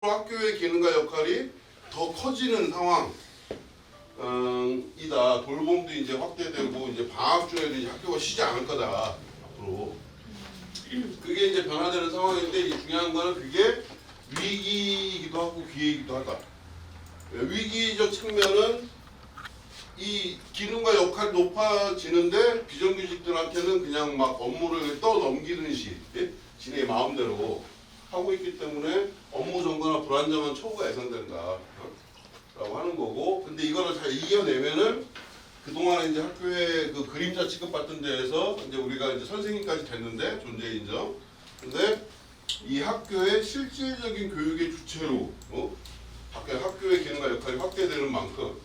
학교의 기능과 역할이 더 커지는 상황. 이다. 돌봄도 이제 확대되고 이제 방학 중에도 이제 학교가 쉬지 않을 거다 앞으로. 그게 이제 변화되는 상황인데 이 중요한 거는 그게 위기이기도 하고 기회이기도 하다. 위기적 측면은 이 기능과 역할이 높아지는데 비정규직들한테는 그냥 막 업무를 떠넘기듯이 지네 마음대로 하고 있기 때문에 업무 전거나 불안정한 처우가 예상된다. 라고 하는 거고, 근데 이거를 잘 이겨내면은 그동안에 이제 학교에 그 그림자 취급받던 데에서 이제 우리가 이제 선생님까지 됐는데 존재 인정. 근데 이 학교의 실질적인 교육의 주체로 학교의 기능과 역할이 확대되는 만큼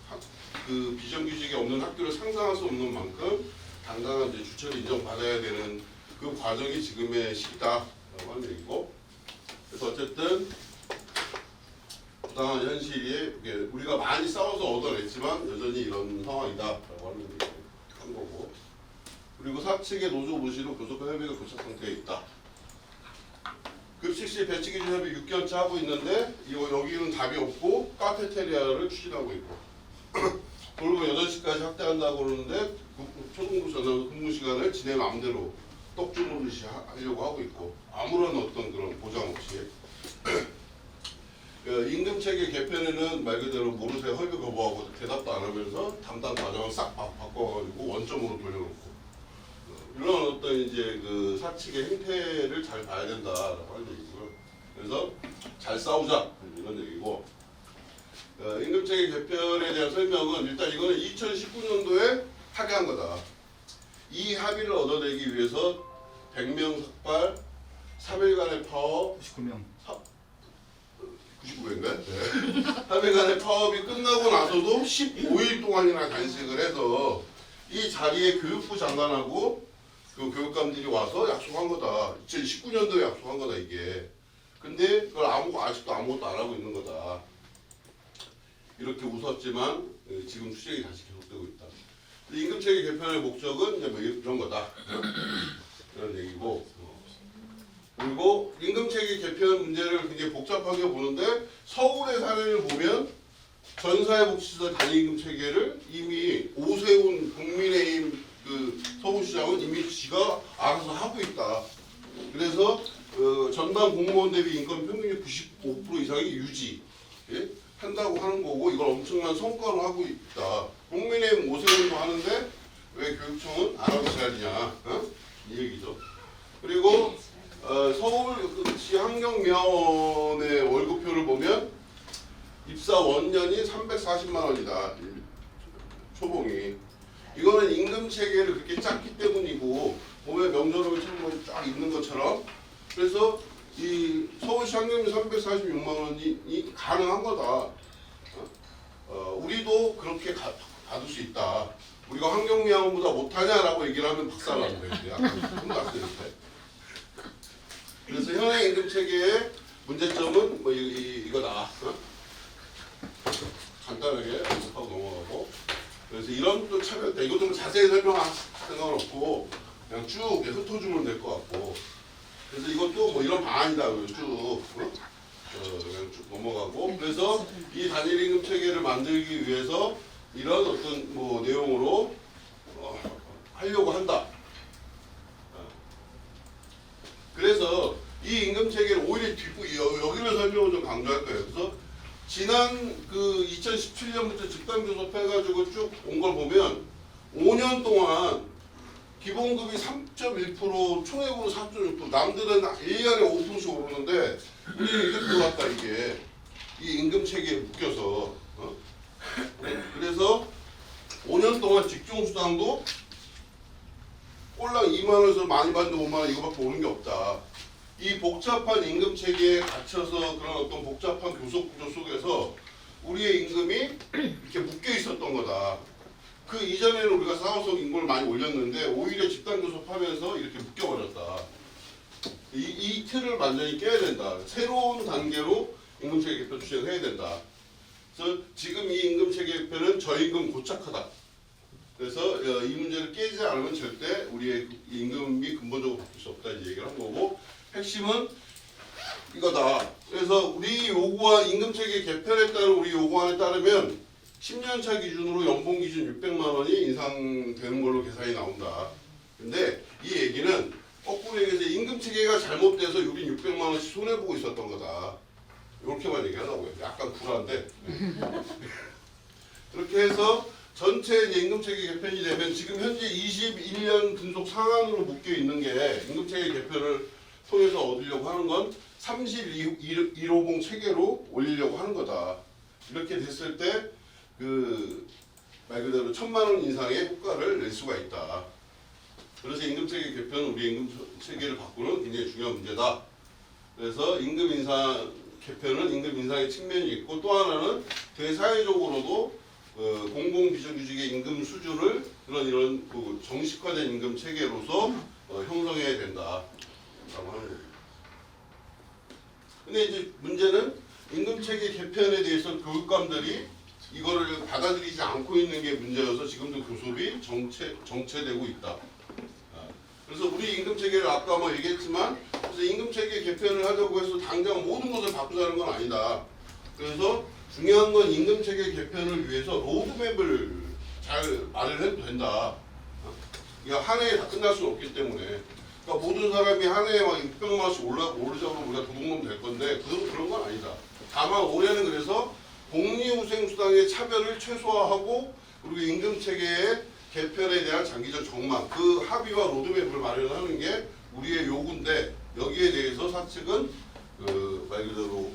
그 비정규직이 없는 학교를 상상할 수 없는 만큼 당당한 이제 주체를 인정받아야 되는 그 과정이 지금의 시기다라고 하는 얘기고. 그래서 어쨌든 부당한 현실이 우리가 많이 싸워서 얻어냈지만 여전히 이런 상황이다라고 하는 얘기 한 거고. 그리고 사측의 노조 무시로 교섭과 협의가 교착 상태에 있다. 급식실 배치 기준 협의 6개월째 하고 있는데 여기는 답이 없고 카페테리아를 추진하고 있고 그리고 8시까지 확대한다고 그러는데 초등부 전원 근무 시간을 지네 마음대로 떡주무듯이 하려고 하고 있고 아무런 어떤 그런 보장 없이 임금체계 개편에는 말 그대로 모르쇠 허위 거부하고 대답도 안 하면서 담당 과정을 싹 바꿔가지고 원점으로 돌려놓고 이런 어떤 이제 그 사측의 행태를 잘 봐야 된다라고 하는 얘기고요. 그래서 잘 싸우자 이런 얘기고 임금체계 개편에 대한 설명은 일단 이거는 2019년도에 합의한 거다. 이 합의를 얻어내기 위해서 100명 삭발, 3일간의 파업, 99명. 99명인가요? 네. 3일간의 파업이 끝나고 나서도 15일 동안이나 단식을 해서 이 자리에 교육부 장관하고 그 교육감들이 와서 약속한 거다. 2019년도에 약속한 거다 이게. 근데 그걸 아직도 아무것도 안 하고 있는 거다. 이렇게 웃었지만 지금 추진이 다시 계속되고 있다. 임금체계 개편의 목적은 이제 뭐 이런 거다. 이런 얘기고. 그리고 임금체계 개편 문제를 굉장히 복잡하게 보는데 서울의 사례를 보면 전사회복지시설 단위임금체계를 이미 오세훈 국민의힘 그 서울시장은 이미 지가 알아서 하고 있다. 그래서 전반 공무원 대비 인건 평균이 95% 이상이 유지 한다고 하는 거고 이걸 엄청난 성과로 하고 있다. 국민의힘 오세훈도 하는데 왜 교육청은 안 하고 있어야 되냐 이 얘기죠. 그리고 서울시 환경미화원의 월급표를 보면 입사 원년이 340만 원이다. 초봉이. 이거는 임금 체계를 그렇게 짰기 때문이고 보면 명절월처럼 쫙 있는 것처럼 그래서 이 서울시 환경미 346만 원이 가능한 거다. 우리도 그렇게 받을 수 있다. 우리가 환경미화원보다 못하냐라고 얘기를 하면 박살나는 거예요. 약간 혼났을 때. 그래서 현행 임금 체계의 문제점은 뭐 이거다. 간단하게 언급하고 넘어가고. 그래서 이런 또 차별다. 이거 좀 자세히 설명할 생각은 없고 그냥 쭉 흩어주면 될 것 같고. 그래서 이것도 뭐 이런 방안이다. 쭉 그냥 쭉 넘어가고. 그래서 이 단일 임금 체계를 만들기 위해서 이런 어떤 뭐 내용으로 하려고 한다. 그래서 이 임금 체계를 오히려 여기를 설명을 좀 강조할 거예요. 그래서 지난 그 2017년부터 집단 교섭해가지고 쭉 온 걸 보면 5년 동안 기본급이 3.1%, 총액으로 4.6%, 남들은 1년에 5%씩 오르는데 우리는 이렇게 돌았다 이게 이 임금 체계에 묶여서 그래서 5년 동안 직종수당도 꼴랑 2만 원에서 많이 받는데 5만 원 이거밖에 오른 게 없다. 이 복잡한 임금 체계에 갇혀서 그런 어떤 복잡한 교섭 구조 속에서 우리의 임금이 이렇게 묶여 있었던 거다. 그 이전에는 우리가 싸워서 임금을 많이 올렸는데 오히려 집단 교섭하면서 이렇게 묶여버렸다. 이 틀을 완전히 깨야 된다. 새로운 단계로 임금 체계 개편 추진을 해야 된다. 그래서 지금 이 임금 체계 개편은 저임금 고착하다. 그래서 이 문제를 깨지 않으면 절대 우리의 임금이 근본적으로 바뀔 수 없다 이 얘기를 한 거고 핵심은 이거다. 그래서 우리 요구안 임금체계 개편에 따른 우리 요구안에 따르면 10년차 기준으로 연봉 기준 600만 원이 인상되는 걸로 계산이 나온다. 근데 이 얘기는 거꾸로 얘기해서 임금체계가 잘못돼서 우린 600만 원씩 손해보고 있었던 거다. 이렇게만 얘기하려고요. 약간 불안한데. 그렇게 해서 전체 이제 임금체계 개편이 되면 지금 현재 21년 근속 상한으로 묶여 있는 게 임금체계 개편을 통해서 얻으려고 하는 건 3150 체계로 올리려고 하는 거다. 이렇게 됐을 때 그 말 그대로 1000만 원 이상의 효과를 낼 수가 있다. 그래서 임금체계 개편은 우리 임금체계를 바꾸는 굉장히 중요한 문제다. 그래서 임금 인상 개편은 임금 인상의 측면이 있고 또 하나는 대사회적으로도 공공 비정규직의 임금 수준을 이런 그 정식화된 임금 체계로서 형성해야 된다라고 하는 거예요. 근데 이제 문제는 임금 체계 개편에 대해서 교육감들이 이거를 받아들이지 않고 있는 게 문제여서 지금도 교섭이 정체되고 있다. 그래서 우리 임금 체계를 아까 뭐 얘기했지만 그래서 임금 체계 개편을 하려고 해서 당장 모든 것을 바꾸자는 건 아니다. 그래서 중요한 건 임금 체계 개편을 위해서 로드맵을 잘 마련해도 된다. 그러니까 한 해에 다 끝날 수는 없기 때문에. 그러니까 모든 사람이 한 해에 막 600만 원씩 오르자고 우리가 도둑놈 될 건데 그런 건 아니다. 다만 올해는 그래서 복리후생수당의 차별을 최소화하고 그리고 임금 체계의 개편에 대한 장기적 전망, 그 합의와 로드맵을 마련하는 게 우리의 요구인데 여기에 대해서 사측은 말 그대로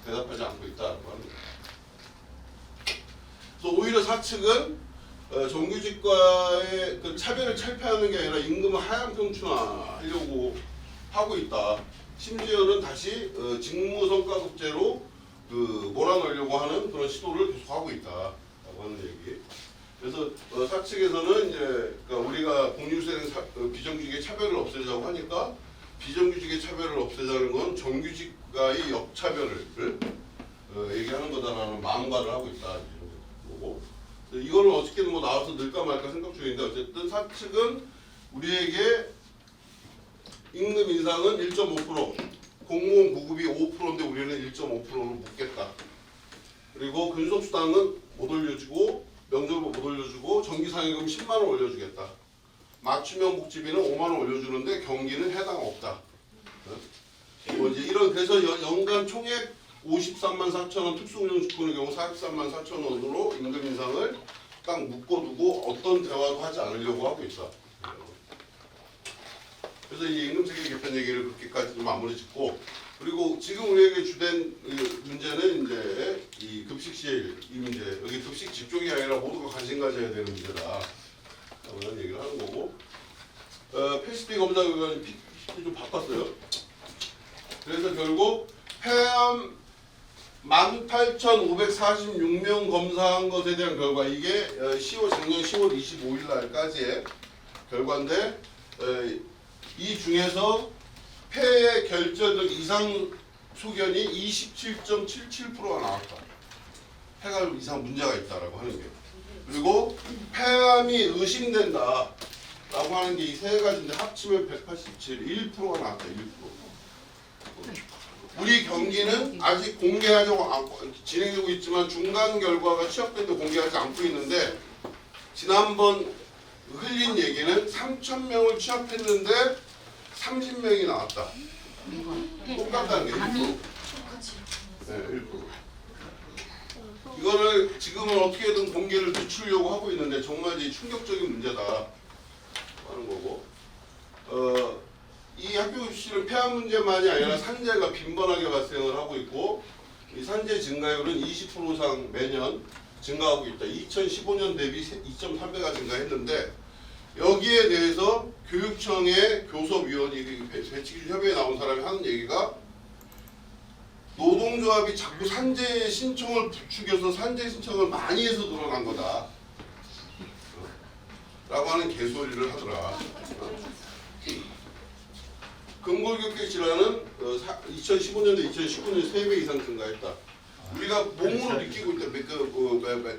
대답하지 않고 있다고 합니다. 그래서 오히려 사측은 정규직과의 그 차별을 철폐하는 게 아니라 임금을 하향 평준화하려고 하고 있다. 심지어는 다시 직무성과급제로 몰아넣으려고 하는 그런 시도를 계속하고 있다라고 하는 얘기. 그래서 사측에서는 이제 그러니까 우리가 공유생 비정규직의 차별을 없애자고 하니까 비정규직의 차별을 없애자는 건 정규직과의 역차별을 얘기하는 거다라는 마음가를 하고 있다 이런 거고. 이거를 어떻게든 뭐 나와서 넣을까 말까 생각 중인데 어쨌든 사측은 우리에게 임금 인상은 1.5%, 공무원 보급이 5%인데 우리는 1.5%로 묶겠다. 그리고 근속수당은 못 올려주고 명절도 못 올려주고 정기상여금 10만 원 올려주겠다. 맞춤형 복지비는 5만 원 올려주는데 경기는 해당 없다. 뭐 이제 이런 그래서 연간 총액 53만 4천 원 특수운영직군의 경우 43만 4천 원으로 임금 인상을 딱 묶어두고 어떤 대화도 하지 않으려고 하고 있다. 그래서 이 임금체계 개편 얘기를 그렇게까지 좀 마무리 짓고 그리고 지금 우리에게 주된 문제는 이제 이 급식실 이 문제 여기 급식 직종이 아니라 모두가 관심 가져야 되는 문제다. 그런 얘기를 하는 거고 패시피 검사 결과는 PPT 좀 바꿨어요. 그래서 결국 폐암 18,546명 검사한 것에 대한 결과 이게 작년 10월 25일 날까지의 결과인데 이 중에서 폐의 결절적 이상 소견이 27.77%가 나왔다. 폐가 이상 문제가 있다라고 하는 게. 그리고 폐암이 의심된다 라고 하는 게 이 세 가지인데 합치면 187, 1%가 나왔다. 1%. 우리 경기는 아직 공개하지 않고 진행되고 있지만 중간 결과가 취합된데 공개하지 않고 있는데 지난번 흘린 얘기는 3,000명을 취합했는데 30명이 나왔다. 똑같다는 게 1%. 네, 1%. 이거를 지금은 어떻게든 공개를 늦추려고 하고 있는데 정말 이 충격적인 문제다 하는 거고. 이 학교급식실은 폐암 문제만이 아니라 산재가 빈번하게 발생을 하고 있고 이 산재 증가율은 20% 이상 매년 증가하고 있다. 2015년 대비 2.3배가 증가했는데 여기에 대해서 교육청의 교섭위원이 배치기준협의회에 나온 사람이 하는 얘기가 노동조합이 자꾸 산재 신청을 부추겨서 산재 신청을 많이 해서 늘어난 거다 라고 하는 개소리를 하더라. 근골격계 질환은 2015년도 2019년 3배 이상 증가했다. 우리가 몸으로 느끼고 있다.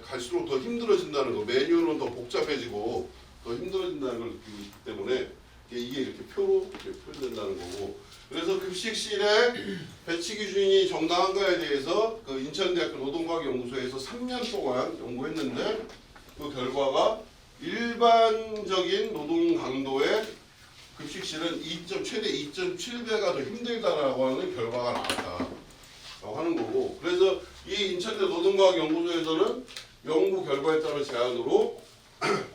갈수록 더 힘들어진다는 거. 매뉴얼은 더 복잡해지고 더 힘들어진다는 걸 느끼고 있기 때문에 이게 이렇게 표로 이렇게 표현된다는 거고. 그래서 급식실의 배치 기준이 정당한가에 대해서 그 인천대학교 노동과학연구소에서 3년 동안 연구했는데 그 결과가 일반적인 노동 강도의 급식실은 최대 2.7배가 더 힘들다라고 하는 결과가 나왔다라고 하는 거고. 그래서 이 인천대 노동과학연구소에서는 연구 결과에 따른 제안으로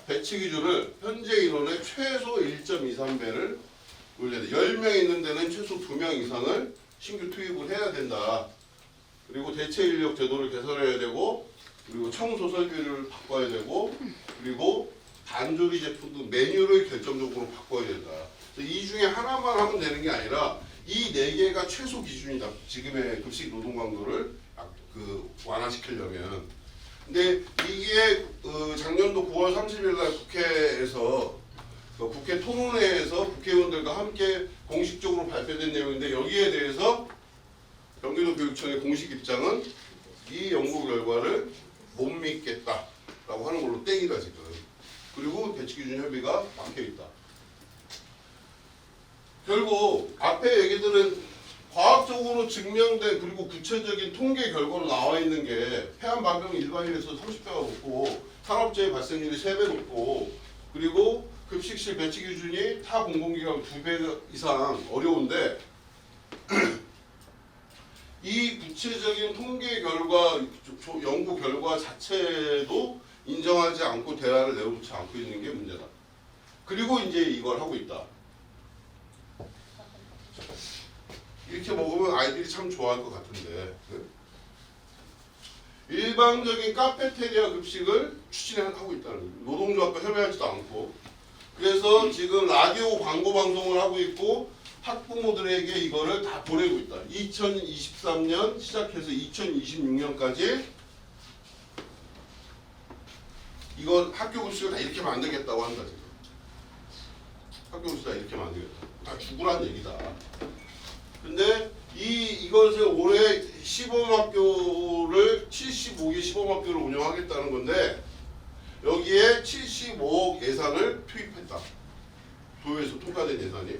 배치 기준을 현재 인원의 최소 1.23배를 올려야 돼. 10명 있는 데는 최소 2명 이상을 신규 투입을 해야 된다. 그리고 대체 인력 제도를 개선해야 되고, 그리고 청소 설비를 바꿔야 되고, 그리고 단조리 제품도 메뉴를 결정적으로 바꿔야 된다. 그래서 이 중에 하나만 하면 되는 게 아니라 이 4개가 최소 기준이다. 지금의 급식 노동 강도를 완화시키려면. 근데 이게 작년도 9월 30일 날 국회에서 국회 토론회에서 국회의원들과 함께 공식적으로 발표된 내용인데, 여기에 대해서 경기도 교육청의 공식 입장은 이 연구 결과를 못 믿겠다라고 하는 걸로 땡이다 지금. 그리고 배치기준 협의가 막혀있다. 결국 앞에 얘기들은 과학적으로 증명된 그리고 구체적인 통계 결과로 나와 있는 게 폐암 발병 일반인에서 30배가 높고 산업재해 발생률이 3배 높고, 그리고 급식실 배치 기준이 타 공공기관 2배 이상 어려운데 이 구체적인 통계 결과, 연구 결과 자체도 인정하지 않고 대화를 내놓지 않고 있는 게 문제다. 그리고 이제 이걸 하고 있다. 이렇게 먹으면 아이들이 참 좋아할 것 같은데, 일반적인 카페테리아 급식을 추진하고 있다는 거예요. 노동조합과 협의하지도 않고. 그래서 지금 라디오 광고 방송을 하고 있고 학부모들에게 이거를 다 보내고 있다. 2023년 시작해서 2026년까지 이거 학교 급식을 다 이렇게 만들겠다고 한다 지금. 학교 급식 다 이렇게 만들겠다. 다 죽으란 얘기다. 근데 이것을 올해 시범학교를 75개 시범학교를 운영하겠다는 건데, 여기에 75억 예산을 투입했다. 도에서 통과된 예산이.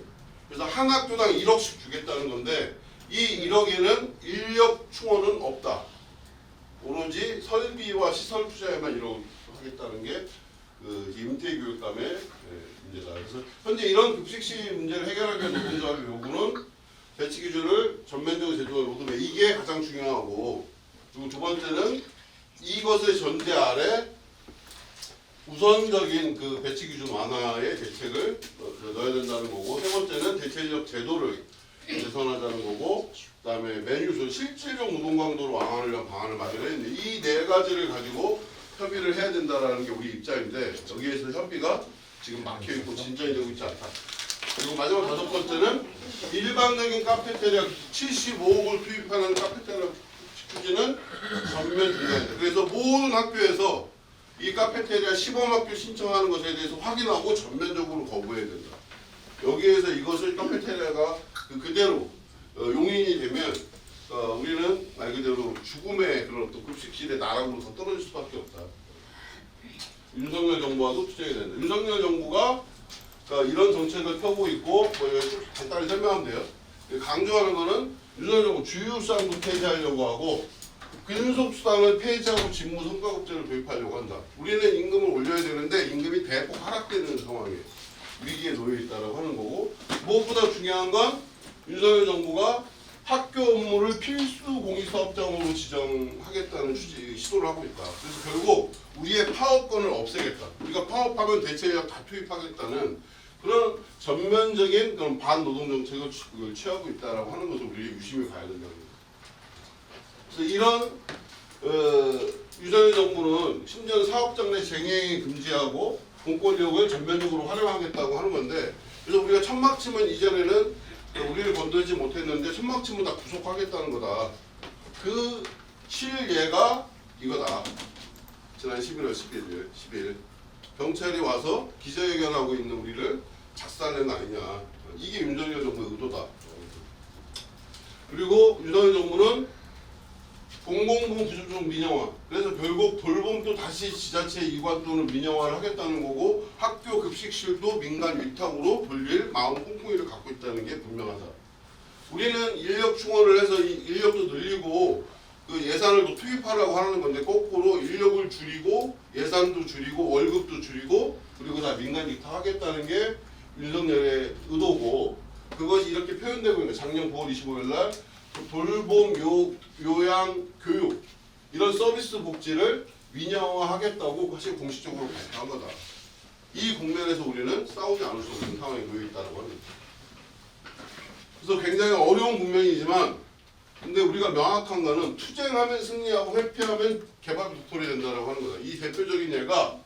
그래서 한 학교당 1억씩 주겠다는 건데, 이 1억에는 인력 충원은 없다. 오로지 설비와 시설 투자에만 1억 하겠다는 게 임태 교육감의 문제다. 그래서 현재 이런 급식시 문제를 해결하기 위한 노동조합의 요구는 배치 기준을 전면적으로 제도화 로드맵, 이게 가장 중요하고, 그리고 두 번째는 이것의 전제 아래 우선적인 그 배치 기준 완화의 대책을 넣어야 된다는 거고, 세 번째는 대체 인력 제도를 개선하자는 거고, 그다음에 메뉴 실질적 노동 강도를 완화하는 위한 방안을 마련했는데, 이 네 가지를 가지고 협의를 해야 된다라는 게 우리 입장인데, 여기에서 협의가 지금 막혀 있고 진전이 되고 있지 않다. 그리고 마지막 다섯 번째는 일반적인 카페테리아 75억을 투입하는 카페테리아 추진은 전면 중단한다. 그래서 모든 학교에서 이 카페테리아 시범학교 신청하는 것에 대해서 확인하고 전면적으로 거부해야 된다. 여기에서 이것을 카페테리아가 그대로 용인이 되면 우리는 말 그대로 죽음의 그런 또 급식실의 나락으로 더 떨어질 수밖에 없다. 윤석열 정부와도 투쟁해야 된다. 윤석열 정부가 이런 정책을 펴고 있고, 간단히 설명하면 돼요. 강조하는 거는 윤석열 정부 주유수당도 폐지하려고 하고, 근속수당을 폐지하고 직무 성과급제를 도입하려고 한다. 우리는 임금을 올려야 되는데 임금이 대폭 하락되는 상황이에요. 위기에 놓여 있다라고 하는 거고, 무엇보다 중요한 건 윤석열 정부가 학교 업무를 필수 공익사업장으로 지정하겠다는 시도를 하고 있다. 그래서 결국 우리의 파업권을 없애겠다. 우리가 파업하면 대체 인력 다 투입하겠다는 그런 전면적인 그런 반노동 정책을 취하고 있다라고 하는 것을 우리 유심히 봐야 된다는 거예요. 그래서 이런 윤석열 정부는 심지어 사업장 내 쟁행 금지하고 공권력을 전면적으로 활용하겠다고 하는 건데, 그래서 우리가 천막침은 이전에는 우리를 건들지 못했는데 천막침은 다 구속하겠다는 거다. 그 실예가 이거다. 지난 11월 10일 경찰이 와서 기자회견하고 있는 우리를 작살낸 거 아니냐. 이게 윤석열 정부의 의도다. 그리고 윤석열 정부는 공공부문 부수종 민영화. 그래서 결국 돌봄도 다시 지자체 이관 또는 민영화를 하겠다는 거고 학교 급식실도 민간 위탁으로 돌릴 마음 콩콩이를 갖고 있다는 게 분명하다. 우리는 인력 충원을 해서 인력도 늘리고 그 예산을 또 투입하려고 하는 건데 거꾸로 인력을 줄이고 예산도 줄이고 월급도 줄이고 그리고 다 민간 위탁하겠다는 게 윤석열의 의도고 그것이 이렇게 표현되고 있는 거예요. 작년 9월 25일 날 돌봄, 요양, 교육 이런 서비스 복지를 민영화하겠다고 사실 공식적으로 발표한 거다. 이 국면에서 우리는 싸우지 않을 수 없는 상황에 놓여 있다는 겁니다. 그래서 굉장히 어려운 국면이지만 근데 우리가 명확한 거는 투쟁하면 승리하고 회피하면 개발 독토리 된다고 하는 거다. 이 대표적인 예가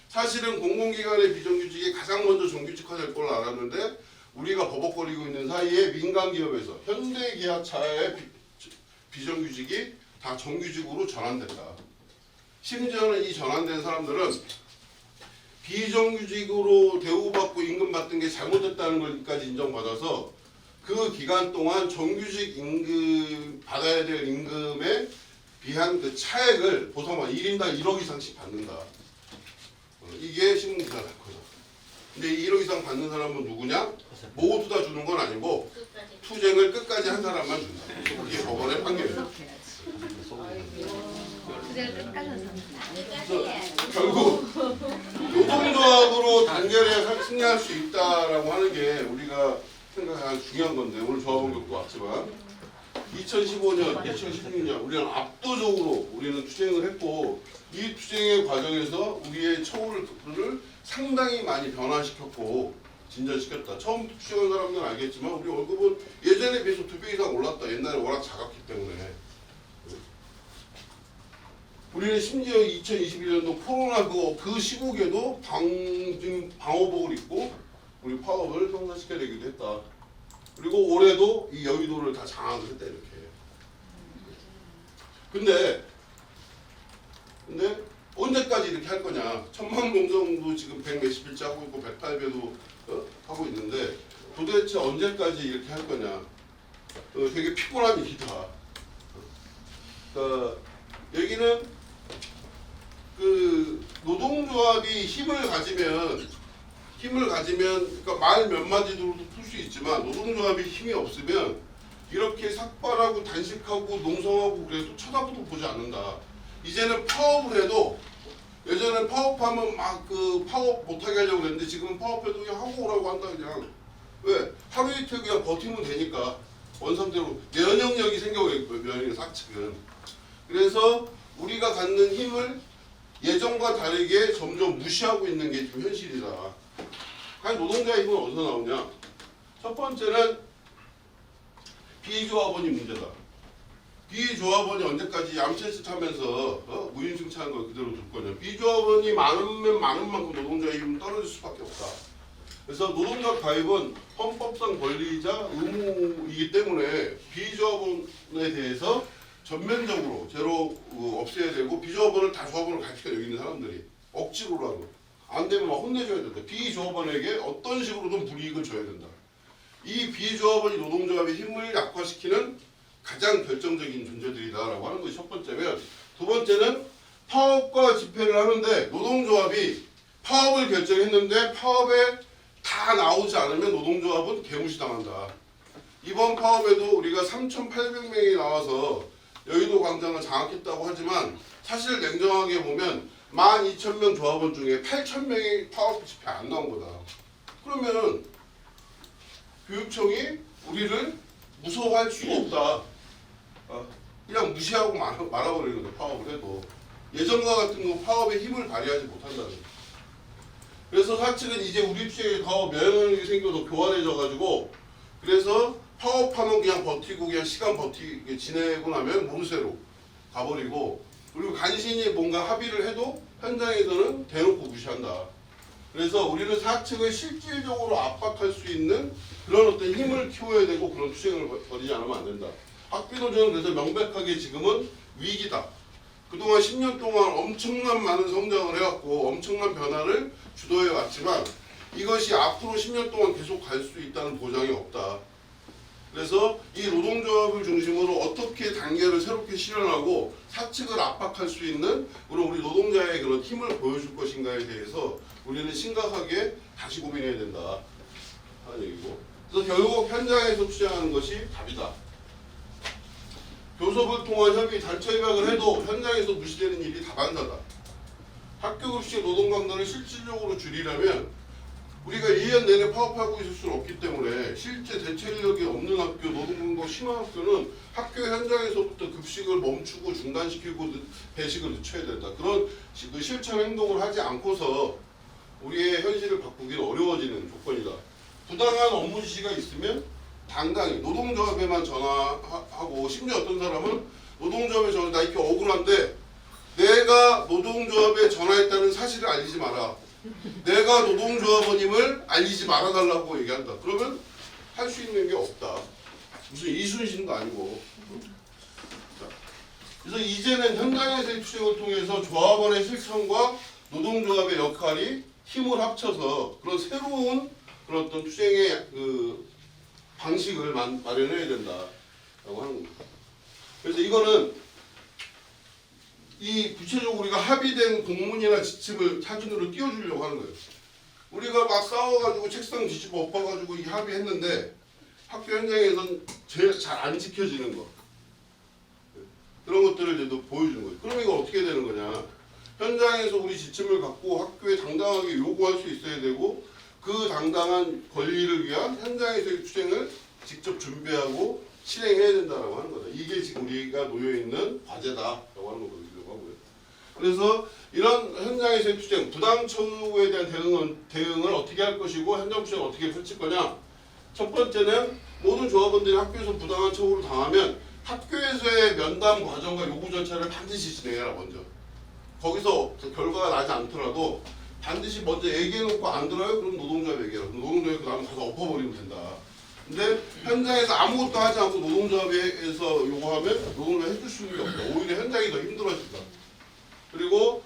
사실은 공공기관의 비정규직이 가장 먼저 정규직화될 걸 알았는데 우리가 버벅거리고 있는 사이에 민간기업에서 현대기아차의 비정규직이 다 정규직으로 전환됐다. 심지어는 이 전환된 사람들은 비정규직으로 대우받고 임금 받던 게 잘못됐다는 것까지 인정받아서 그 기간 동안 정규직 임금 받아야 될 임금에 비한 그 차액을 보상만 1인당 1억 이상씩 받는다. 이게 신문기사 났거든. 근데 1억 이상 받는 사람은 누구냐? 모두 다 주는 건 아니고 투쟁을 끝까지 한 사람만 준다. 그게 법원의 판결이에요. 결국 노동조합으로 단결해 승리할 수 있다라고 하는 게 우리가 생각하는 중요한 건데 오늘 조합원격도 왔지만 2015년, 2016년 우리는 압도적으로 우리는 투쟁을 했고 이 투쟁의 과정에서 우리의 처우를 상당히 많이 변화시켰고 진전시켰다. 처음 투쟁한 사람들은 알겠지만 우리 월급은 예전에 비해서 2배 이상 올랐다. 옛날에 워낙 작았기 때문에. 우리는 심지어 2021년도 코로나 그 시국에도 방호복을 입고 우리 파업을 성사시켜내기도 했다. 그리고 올해도 이 여의도를 다 장악을 했다 이렇게. 근데 언제까지 이렇게 할 거냐? 천만농성도 지금 100 몇십일째 하고 있고 108배도 하고 있는데 도대체 언제까지 이렇게 할 거냐? 되게 피곤한 일이다. 여기는 그 노동조합이 힘을 가지면 그러니까 말 몇 마디로도 풀 수 있지만 노동조합이 힘이 없으면 이렇게 삭발하고 단식하고 농성하고 그래도 쳐다보도 보지 않는다. 이제는 파업을 해도 예전에 파업하면 막 그 파업 못하게 하려고 그랬는데 지금은 파업해도 그냥 하고 오라고 한다 그냥. 왜? 하루 이틀 그냥 버티면 되니까 원상대로 면역력이 생겨버렸고요. 면역력 사측은. 그래서 우리가 갖는 힘을 예전과 다르게 점점 무시하고 있는 게 지금 현실이다. 과연 노동자의 힘은 어디서 나오냐? 첫 번째는 비조합원이 문제다. 비조합원이 언제까지 얌체짓 하면서 무임승차한 걸 그대로 둘 거냐. 비조합원이 많으면 많은 만큼 노동자의 힘은 떨어질 수밖에 없다. 그래서 노동자 가입은 헌법상 권리이자 의무이기 때문에 비조합원에 대해서 전면적으로 제로 없애야 되고 비조합원을 다 조합원을 가입시켜 여기는 사람들이 억지로라도 안 되면 막 혼내줘야 된다. 비조합원에게 어떤 식으로든 불이익을 줘야 된다. 이 비조합원이 노동조합의 힘을 약화시키는 가장 결정적인 존재들이다라고 하는 것이 첫 번째면 두 번째는 파업과 집회를 하는데 노동조합이 파업을 결정했는데 파업에 다 나오지 않으면 노동조합은 개무시당한다. 이번 파업에도 우리가 3,800명이 나와서 여의도 광장을 장악했다고 하지만 사실 냉정하게 보면 12,000명 조합원 중에 8,000명이 파업 집회 안 나온 거다. 그러면 교육청이 우리를 무서워할 수가 없다. 그냥 무시하고 말아버리는 거죠. 파업을 해도. 예전과 같은 거 파업에 힘을 발휘하지 못한다는 거죠. 그래서 사측은 이제 우리 투쟁에 더 면역력이 생겨서 교활해져가지고 그래서 파업하면 그냥 버티고 그냥 시간 버티게 지내고 나면 모르쇠로 가버리고 그리고 간신히 뭔가 합의를 해도 현장에서는 대놓고 무시한다. 그래서 우리는 사측을 실질적으로 압박할 수 있는 그런 어떤 힘을 키워야 되고 그런 투쟁을 벌이지 않으면 안 된다. 학비노조는 그래서 명백하게 지금은 위기다. 그동안 10년 동안 엄청난 많은 성장을 해왔고 엄청난 변화를 주도해 왔지만 이것이 앞으로 10년 동안 계속 갈 수 있다는 보장이 없다. 그래서 이 노동조합을 중심으로 어떻게 단계를 새롭게 실현하고 사측을 압박할 수 있는 그런 우리 노동자의 그런 힘을 보여줄 것인가에 대해서 우리는 심각하게 다시 고민해야 된다 하는 얘기고, 그래서 결국 현장에서 투쟁하는 것이 답이다. 교섭을 통한 협의, 단체 협약을 해도 현장에서 무시되는 일이 다반사다. 학교급식 노동 강도를 실질적으로 줄이려면 우리가 1년 내내 파업하고 있을 수는 없기 때문에 실제 대체 인력이 없는 학교, 노동 강도가 심한 학교는 학교 현장에서부터 급식을 멈추고 중단시키고 배식을 늦춰야 된다. 그런 실천 행동을 하지 않고서 우리의 현실을 바꾸기는 어려워지는 조건이다. 부당한 업무 지시가 있으면 당당히 노동조합에만 전화하고, 심지어 어떤 사람은 노동조합에 전화, 나 이렇게 억울한데 내가 노동조합에 전화했다는 사실을 알리지 마라. 내가 노동조합원임을 알리지 말아달라고 얘기한다. 그러면 할 수 있는 게 없다. 무슨 이순신도 아니고. 자, 그래서 이제는 현장에서의 투쟁을 통해서 조합원의 실천과 노동조합의 역할이 힘을 합쳐서 그런 새로운 그런 어떤 투쟁의 그 방식을 마련해야 된다라고 하는 겁니다. 그래서 이거는 이 구체적으로 우리가 합의된 공문이나 지침을 사진으로 띄워주려고 하는 거예요. 우리가 막 싸워가지고 책상 뒤집어 엎어가지고 이 합의했는데 학교 현장에서는 제일 잘 안 지켜지는 거, 그런 것들을 이제 또 보여주는 거예요. 그럼 이거 어떻게 되는 거냐? 현장에서 우리 지침을 갖고 학교에 당당하게 요구할 수 있어야 되고, 그 당당한 권리를 위한 현장에서의 투쟁을 직접 준비하고 실행해야 된다라고 하는 거다. 이게 지금 우리가 놓여 있는 과제다라고 하는 거거든요. 그래서 이런 현장에서의 투쟁, 부당 처우에 대한 대응을 어떻게 할 것이고 현장 투쟁을 어떻게 펼칠 거냐. 첫 번째는 모든 조합원들이 학교에서 부당한 처우를 당하면 학교에서의 면담 과정과 요구 절차를 반드시 진행해라. 먼저 거기서 결과가 나지 않더라도 반드시 먼저 얘기해놓고 안 들어요? 그럼 노동조합 얘기해라. 그럼 노동조합이 그 다음에 가서 엎어버리면 된다. 근데 현장에서 아무것도 하지 않고 노동조합에서 요구하면 노동조합이 해줄 수 있는 게 없다. 오히려 현장이 더 힘들어진다. 그리고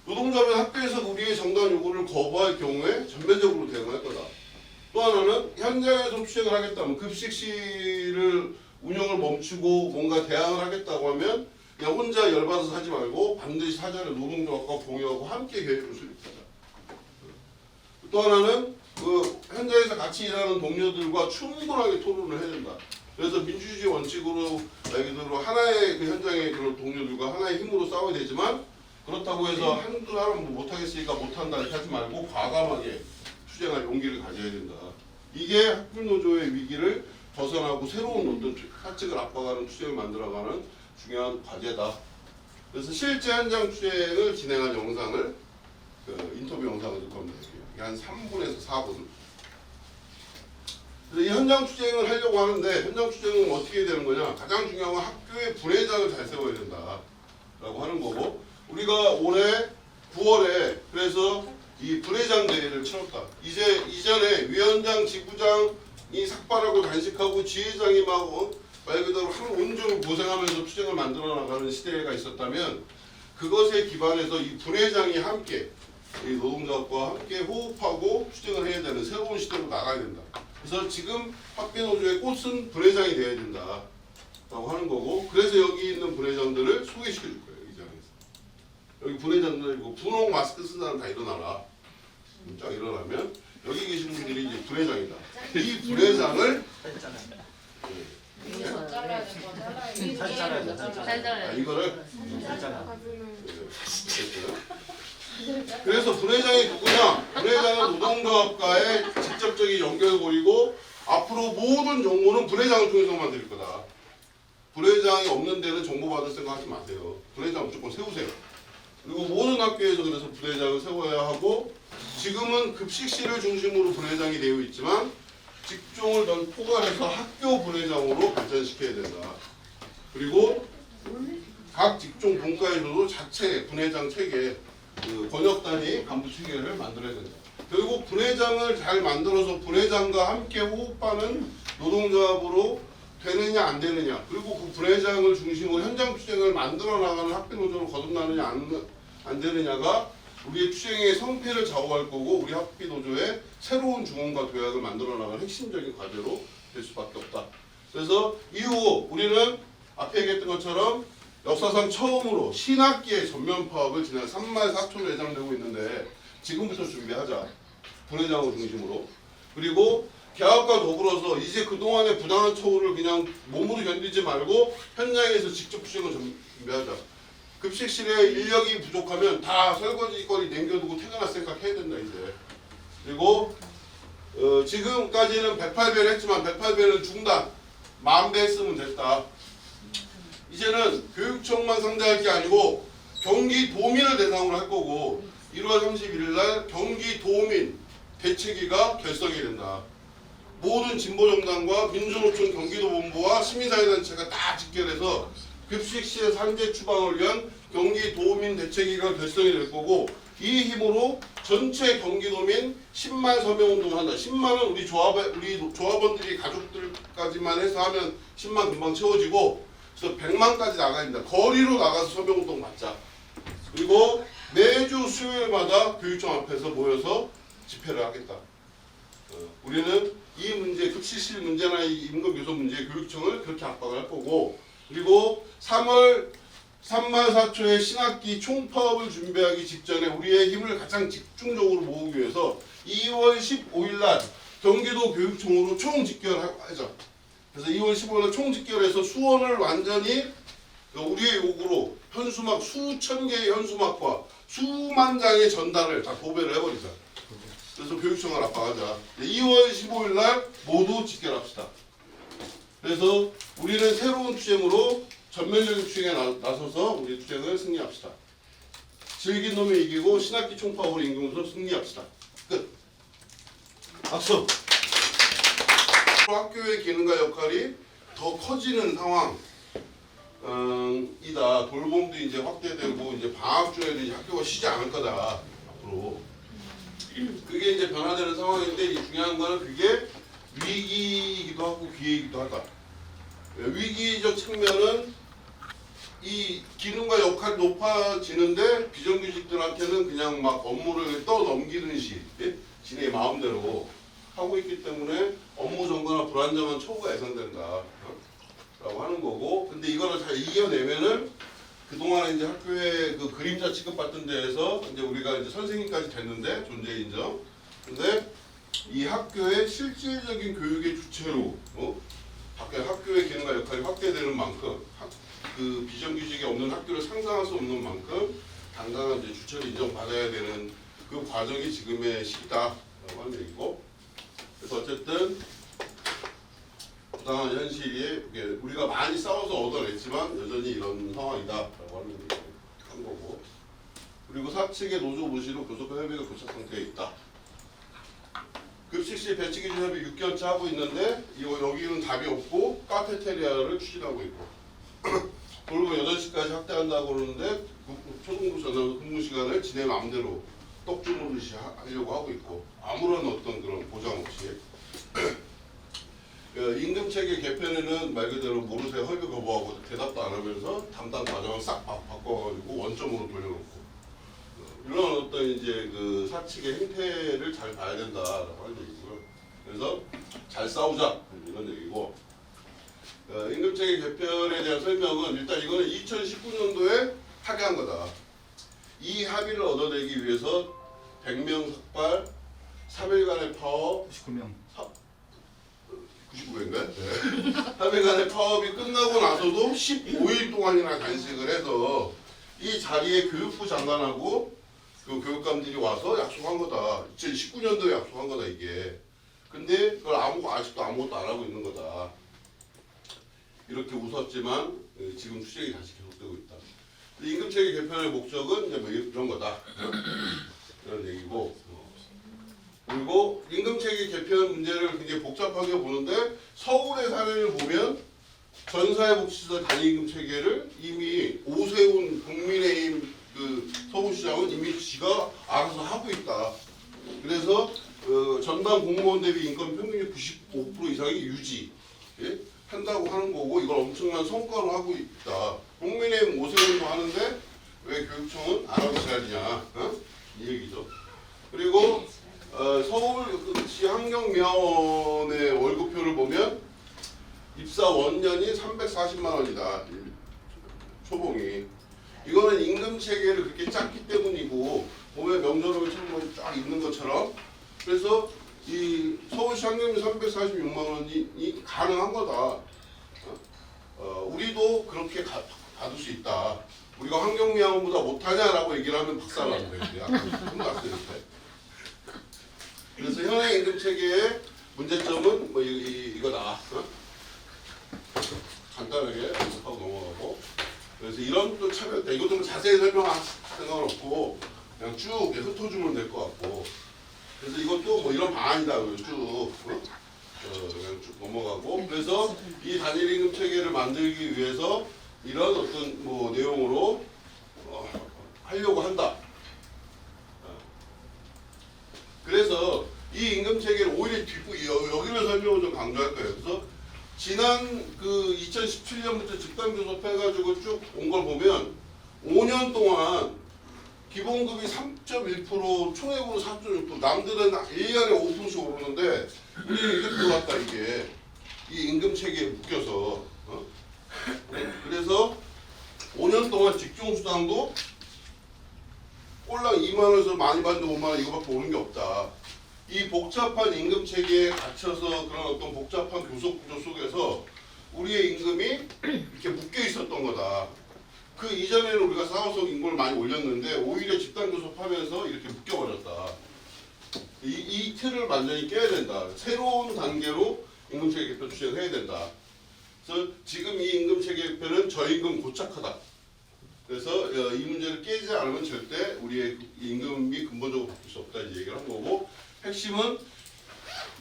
노동조합은 학교에서 우리의 정당한 요구를 거부할 경우에 전면적으로 대응할 거다. 또 하나는 현장에서 투쟁을 하겠다면 급식실을 운영을 멈추고 뭔가 대항을 하겠다고 하면 그냥 혼자 열받아서 하지 말고 반드시 사전에 노동조합과 공유하고 함께 계획을 수립하자. 또 하나는 그 현장에서 같이 일하는 동료들과 충분하게 토론을 해야 된다. 그래서 민주주의 원칙으로 말 그대로 하나의 그 현장의 그런 동료들과 하나의 힘으로 싸워야 되지만, 그렇다고 해서 한두 사람 못하겠으니까 못한다 이렇게 하지 말고 과감하게 투쟁할 용기를 가져야 된다. 이게 학부노조의 위기를 벗어나고 새로운 어떤 사측을 압박하는 투쟁을 만들어가는 중요한 과제다. 그래서 실제 현장 투쟁을 진행한 영상을 인터뷰 영상을 줄 겁니다. 이게 한 3분에서 4분. 그래서 이 현장 투쟁을 하려고 하는데 현장 투쟁은 어떻게 되는 거냐? 가장 중요한 건 학교의 분회장을 잘 세워야 된다라고 하는 거고, 우리가 올해 9월에 그래서 이 분회장 대회를 치렀다. 이전에 위원장, 지부장이 삭발하고 단식하고 지회장이 말 그대로 한 온종일 고생하면서 투쟁을 만들어 나가는 시대가 있었다면, 그것에 기반해서 이 분회장이 함께 이 노동조합과 함께 호흡하고 투쟁을 해야 되는 새로운 시대로 나가야 된다. 그래서 지금 학비노조의 꽃은 분회장이 되어야 된다라고 하는 거고, 그래서 여기 있는 분회장들을 소개시켜 줄 거예요. 이 자리에서. 여기 분회장들, 이거 분홍 마스크 쓴 사람 다 일어나라. 쫙 일어나면 여기 계신 분들이 이제 분회장이다. 이 분회장을 이거를 그래서 분회장이 누구냐? 분회장은 노동조합과의 직접적인 연결고리고, 앞으로 모든 정보는 분회장을 통해서만 드릴 거다. 분회장이 없는 데는 정보 받을 생각하지 마세요. 분회장 무조건 세우세요. 그리고 모든 학교에서 그래서 분회장을 세워야 하고, 지금은 급식실을 중심으로 분회장이 되어 있지만 직종을 더 포괄해서 학교 분회장으로 발전시켜야 된다. 그리고 각 직종 분과에서도 자체 분회장 체계, 그 권역단위 간부 체계를 만들어야 된다. 결국 분회장을 잘 만들어서 분회장과 함께 호흡하는 노동조합으로 되느냐 안 되느냐, 그리고 그 분회장을 중심으로 현장 투쟁을 만들어 나가는 학비노조로 거듭나느냐 안 되느냐가 우리의 투쟁의 성패를 좌우할 거고, 우리 학비노조의 새로운 중원과 도약을 만들어 나가는 핵심적인 과제로 될 수밖에 없다. 그래서 이후 우리는 앞에 얘기했던 것처럼 역사상 처음으로 신학기의 전면 파업을 지난 3만 4천 예정되고 있는데 지금부터 준비하자. 부회장을 중심으로. 그리고 개학과 더불어서 이제 그동안의 부당한 처우를 그냥 몸으로 견디지 말고 현장에서 직접 수행을 준비하자. 급식실에 인력이 부족하면 다 설거지거리 남겨두고 퇴근할 생각 해야 된다 이제. 그리고 지금까지는 108배를 했지만 108배는 중단. 10,000배 했으면 됐다. 이제는 교육청만 상대할 게 아니고 경기도민을 대상으로 할 거고 1월 31일 날 경기도민 대책위가 결성이 된다. 모든 진보정당과 민주노총 경기도본부와 시민사회단체가 다 직결해서 급식실 산재 추방을 위한 경기도민 대책위가 결성이 될 거고 이 힘으로 전체 경기도민 10만 서명 운동을 한다. 10만은 우리 조합원들이 가족들까지만 해서 하면 10만 금방 채워지고 그래서 100만까지 나가야 된다. 거리로 나가서 서명 운동 맞자. 그리고 매주 수요일마다 교육청 앞에서 모여서 집회를 하겠다. 우리는 이 문제, 급식실 문제나 이 임금 요소 문제에 교육청을 그렇게 압박을 할 거고 그리고 3월 3만 4초의 신학기 총파업을 준비하기 직전에 우리의 힘을 가장 집중적으로 모으기 위해서 2월 15일 날 경기도 교육청으로 총집결하자. 그래서 2월 15일 날 총집결해서 수원을 완전히 우리의 요구로 현수막 수천 개의 현수막과 수만 장의 전단을 다 도배를 해버리자. 그래서 교육청을 압박하자. 2월 15일 날 모두 집결합시다. 그래서 우리는 새로운 투쟁으로 전면적인 투쟁에 나서서 우리 투쟁을 승리합시다. 즐긴 놈이 이기고 신학기 총파업으로 임금으로 승리합시다. 끝. 박수. 학교의 기능과 역할이 더 커지는 상황. 이다. 돌봄도 이제 확대되고 이제 방학 중에도 이제 학교가 쉬지 않을 거다. 앞으로. 그게 이제 변화되는 상황인데 이 중요한 거는 그게 위기이기도 하고 기회이기도 하다. 위기적 측면은 이 기능과 역할이 높아지는데 비정규직들한테는 그냥 막 업무를 떠넘기듯이 지네 마음대로 하고 있기 때문에 업무 전거나 불안정한 처우가 예상된다. 라고 하는 거고 근데 이거를 잘 이겨내면은 그동안에 이제 학교에 그 그림자 취급받던 데에서 이제 우리가 이제 선생님까지 됐는데 존재 인정. 근데 이 학교의 실질적인 교육의 주체로 학교의 기능과 역할이 확대되는 만큼 그 비정규직이 없는 학교를 상상할 수 없는 만큼 당당한 이제 주체를 인정받아야 되는 그 과정이 지금의 시기다라고 하는 얘기고 그래서 어쨌든 부당한 현실이 우리가 많이 싸워서 얻어냈지만 여전히 이런 상황이다라고 하는 얘기 한 거고 그리고 사측의 노조 무시로 교섭과 협의가 교착 상태에 있다. 급식실 배치 기준 협의 6개월째 하고 있는데 여기는 답이 없고 카페테리아를 추진하고 있고 그리고 8시까지 확대한다고 그러는데 초등부 전화 근무 시간을 지네 마음대로 떡주무듯이 하려고 하고 있고 아무런 어떤 그런 보장 없이 임금체계 개편에는 말 그대로 모르쇠 허위 거부하고 대답도 안 하면서 담당 과정을 싹 바꿔가지고 원점으로 돌려놓고 이런 어떤 이제 그 사측의 행태를 잘 봐야 된다라고 하는 얘기고요. 그래서 잘 싸우자 이런 얘기고 임금체계 개편에 대한 설명은 일단 이거는 2019년도에 합의한 거다. 이 합의를 얻어내기 위해서 100명 삭발, 3일간의 파업, 99명. 99회인가요? 네. 3일간의 파업이 끝나고 나서도 15일 동안이나 단식을 해서 이 자리에 교육부 장관하고 그 교육감들이 와서 약속한 거다. 2019년도에 약속한 거다 이게. 근데 그걸 아직도 아무것도 안 하고 있는 거다. 이렇게 웃었지만 지금 투쟁이 다시 계속되고 있다. 임금체계 개편의 목적은 이제 뭐 이런 거다. 이런 얘기고. 그리고 임금체계 개편 문제를 굉장히 복잡하게 보는데 서울의 사례를 보면 전사회복지시설 단위임금체계를 이미 오세훈 국민의힘 그 서울시장은 이미 지가 알아서 하고 있다. 그래서 전담 공무원 대비 인건 평균이 95% 이상이 유지 한다고 하는 거고 이걸 엄청난 성과로 하고 있다. 국민의힘 오세훈도 하는데 왜 교육청은 안 하고 있어야냐 이 얘기죠. 그리고 서울시 환경미화원의 월급표를 보면 입사 원년이 340만 원이다. 초봉이. 이거는 임금 체계를 그렇게 짰기 때문이고 보면 명절로처럼 쫙 있는 것처럼 그래서 이 서울시 환경비 346만 원이 가능한 거다. 우리도 그렇게 받을 수 있다. 우리가 환경미화원보다 못하냐라고 얘기를 하면 박살나는 거예요. 아까 혼났을 때. 그래서 현행 임금 체계의 문제점은 뭐 이거다. 간단하게 하고 넘어가고. 그래서 이런 또 차별, 이것도 자세히 설명할 생각은 없고 그냥 쭉 흩어주면 될 것 같고. 그래서 이것도 뭐 이런 방안이다. 쭉 그냥 쭉 넘어가고. 그래서 이 단일 임금 체계를 만들기 위해서 이런 어떤 뭐 내용으로 하려고 한다. 그래서 이 임금 체계를 오히려 여기를 설명을 좀 강조할 거예요. 그래서 지난 그 2017년부터 집단 교섭해가지고 쭉 온 걸 보면 5년 동안 기본급이 3.1%, 총액으로 4.6%, 남들은 1년에 5%씩 오르는데 우리는 이렇게 돌았다 이게 이 임금 체계에 묶여서. 그래서 5년 동안 직종수당도 꼴랑 2만 원에서 많이 받는데 5만 원 이거밖에 오른 게 없다. 이 복잡한 임금 체계에 갇혀서 그런 어떤 복잡한 교섭 구조 속에서 우리의 임금이 이렇게 묶여 있었던 거다. 그 이전에는 우리가 사업성 임금을 많이 올렸는데 오히려 집단 교섭하면서 이렇게 묶여버렸다. 이 틀을 완전히 깨야 된다. 새로운 단계로 임금 체계 개편 추진을 해야 된다. 그래서 지금 이 임금 체계 개편은 저임금 고착하다. 그래서 이 문제를 깨지 않으면 절대 우리의 임금이 근본적으로 바뀔 수 없다 이제 얘기를 한 거고 핵심은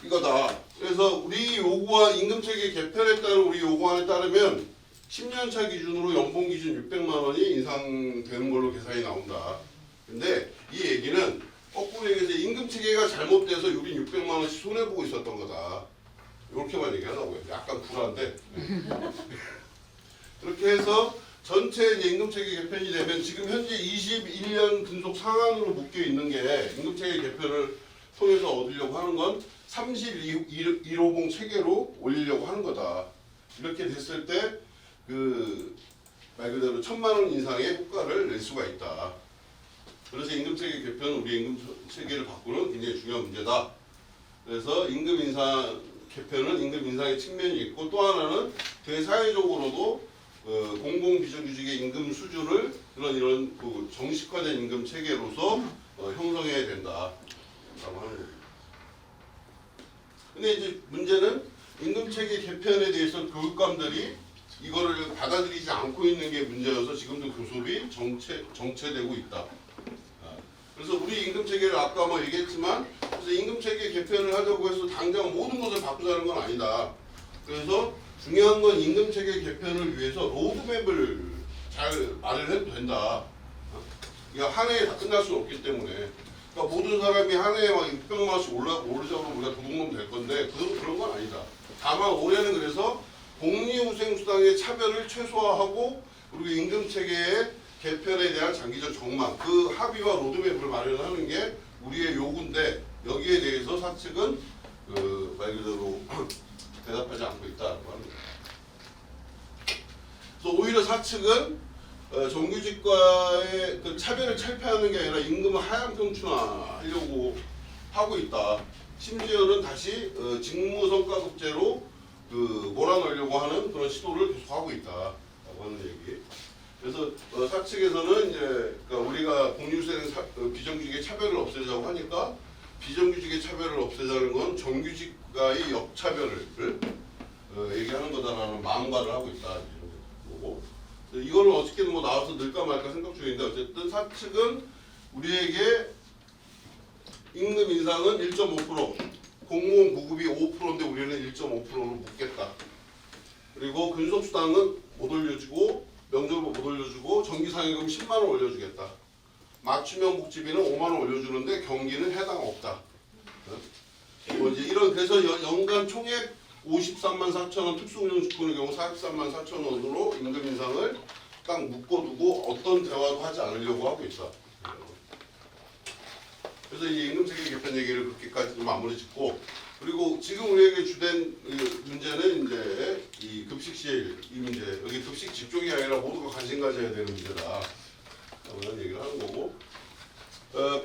이거다. 그래서 우리 요구한 임금 체계 개편에 따른 우리 요구안에 따르면 10년차 기준으로 연봉 기준 600만 원이 인상되는 걸로 계산이 나온다. 근데 이 얘기는 거꾸로 얘기해서 임금 체계가 잘못돼서 우린 600만 원씩 손해보고 있었던 거다. 이렇게만 얘기하려고요. 약간 불안한데. 그렇게 해서 전체 이제 임금체계 개편이 되면 지금 현재 21년 근속 상한으로 묶여 있는 게 임금체계 개편을 통해서 얻으려고 하는 건 3150 체계로 올리려고 하는 거다. 이렇게 됐을 때 그 말 그대로 1000만 원 이상의 효과를 낼 수가 있다. 그래서 임금체계 개편은 우리 임금체계를 바꾸는 굉장히 중요한 문제다. 그래서 임금 인상 개편은 임금 인상의 측면이 있고 또 하나는 대사회적으로도 공공 비정규직의 임금 수준을 이런 그 정식화된 임금 체계로서 형성해야 된다라고 하는 겁니다. 근데 이제 문제는 임금 체계 개편에 대해서 교육감들이 이거를 받아들이지 않고 있는 게 문제여서 지금도 교섭이 정체되고 있다. 그래서 우리 임금 체계를 아까 뭐 얘기했지만 그래서 임금 체계 개편을 하려고 해서 당장 모든 것을 바꾸자는 건 아니다. 그래서 중요한 건 임금 체계 개편을 위해서 로드맵을 잘 마련해도 된다. 그러니까 한 해에 다 끝날 수는 없기 때문에. 그러니까 모든 사람이 한 해에 막 600만 원씩 오르자고 우리가 도둑놈 될 건데 그런 건 아니다. 다만 올해는 그래서 복리후생수당의 차별을 최소화하고 그리고 임금 체계의 개편에 대한 장기적 전망, 그 합의와 로드맵을 마련하는 게 우리의 요구인데 여기에 대해서 사측은 말 그대로 대답하지 않고 있다고 합니다. 그래서 오히려 사측은 정규직과의 그 차별을 철폐하는 게 아니라 임금을 하향 평준화하려고 하고 있다. 심지어는 다시 직무성과급제로 몰아넣으려고 하는 그런 시도를 계속하고 있다라고 하는 얘기. 그래서 사측에서는 이제 그러니까 우리가 공유생 비정규직의 차별을 없애자고 하니까 비정규직의 차별을 없애자는 건 정규직과의 역차별을 얘기하는 거다라는 마음가를 하고 있다 이런 거고. 이거를 어떻게든 뭐 나와서 넣을까 말까 생각 중인데 어쨌든 사측은 우리에게 임금 인상은 1.5%, 공무원 보급이 5%인데 우리는 1.5%로 묶겠다. 그리고 근속수당은 못 올려주고 명절보 못 올려주고 정기상여금 10만 원 올려주겠다. 맞춤형 복지비는 5만 원 올려주는데 경기는 해당 없다. 뭐 이제 이런 그래서 연간 총액 53만 4천 원 특수운영직군의 경우 43만 4천 원으로 임금 인상을 딱 묶어두고 어떤 대화도 하지 않으려고 하고 있다. 그래서 이 임금체계 개편 얘기를 그렇게까지 마무리 짓고 그리고 지금 우리에게 주된 문제는 이제 이 급식실 이 문제. 여기 급식 직종이 아니라 모두가 관심 가져야 되는 문제다. 라는 얘기를 하는 거고.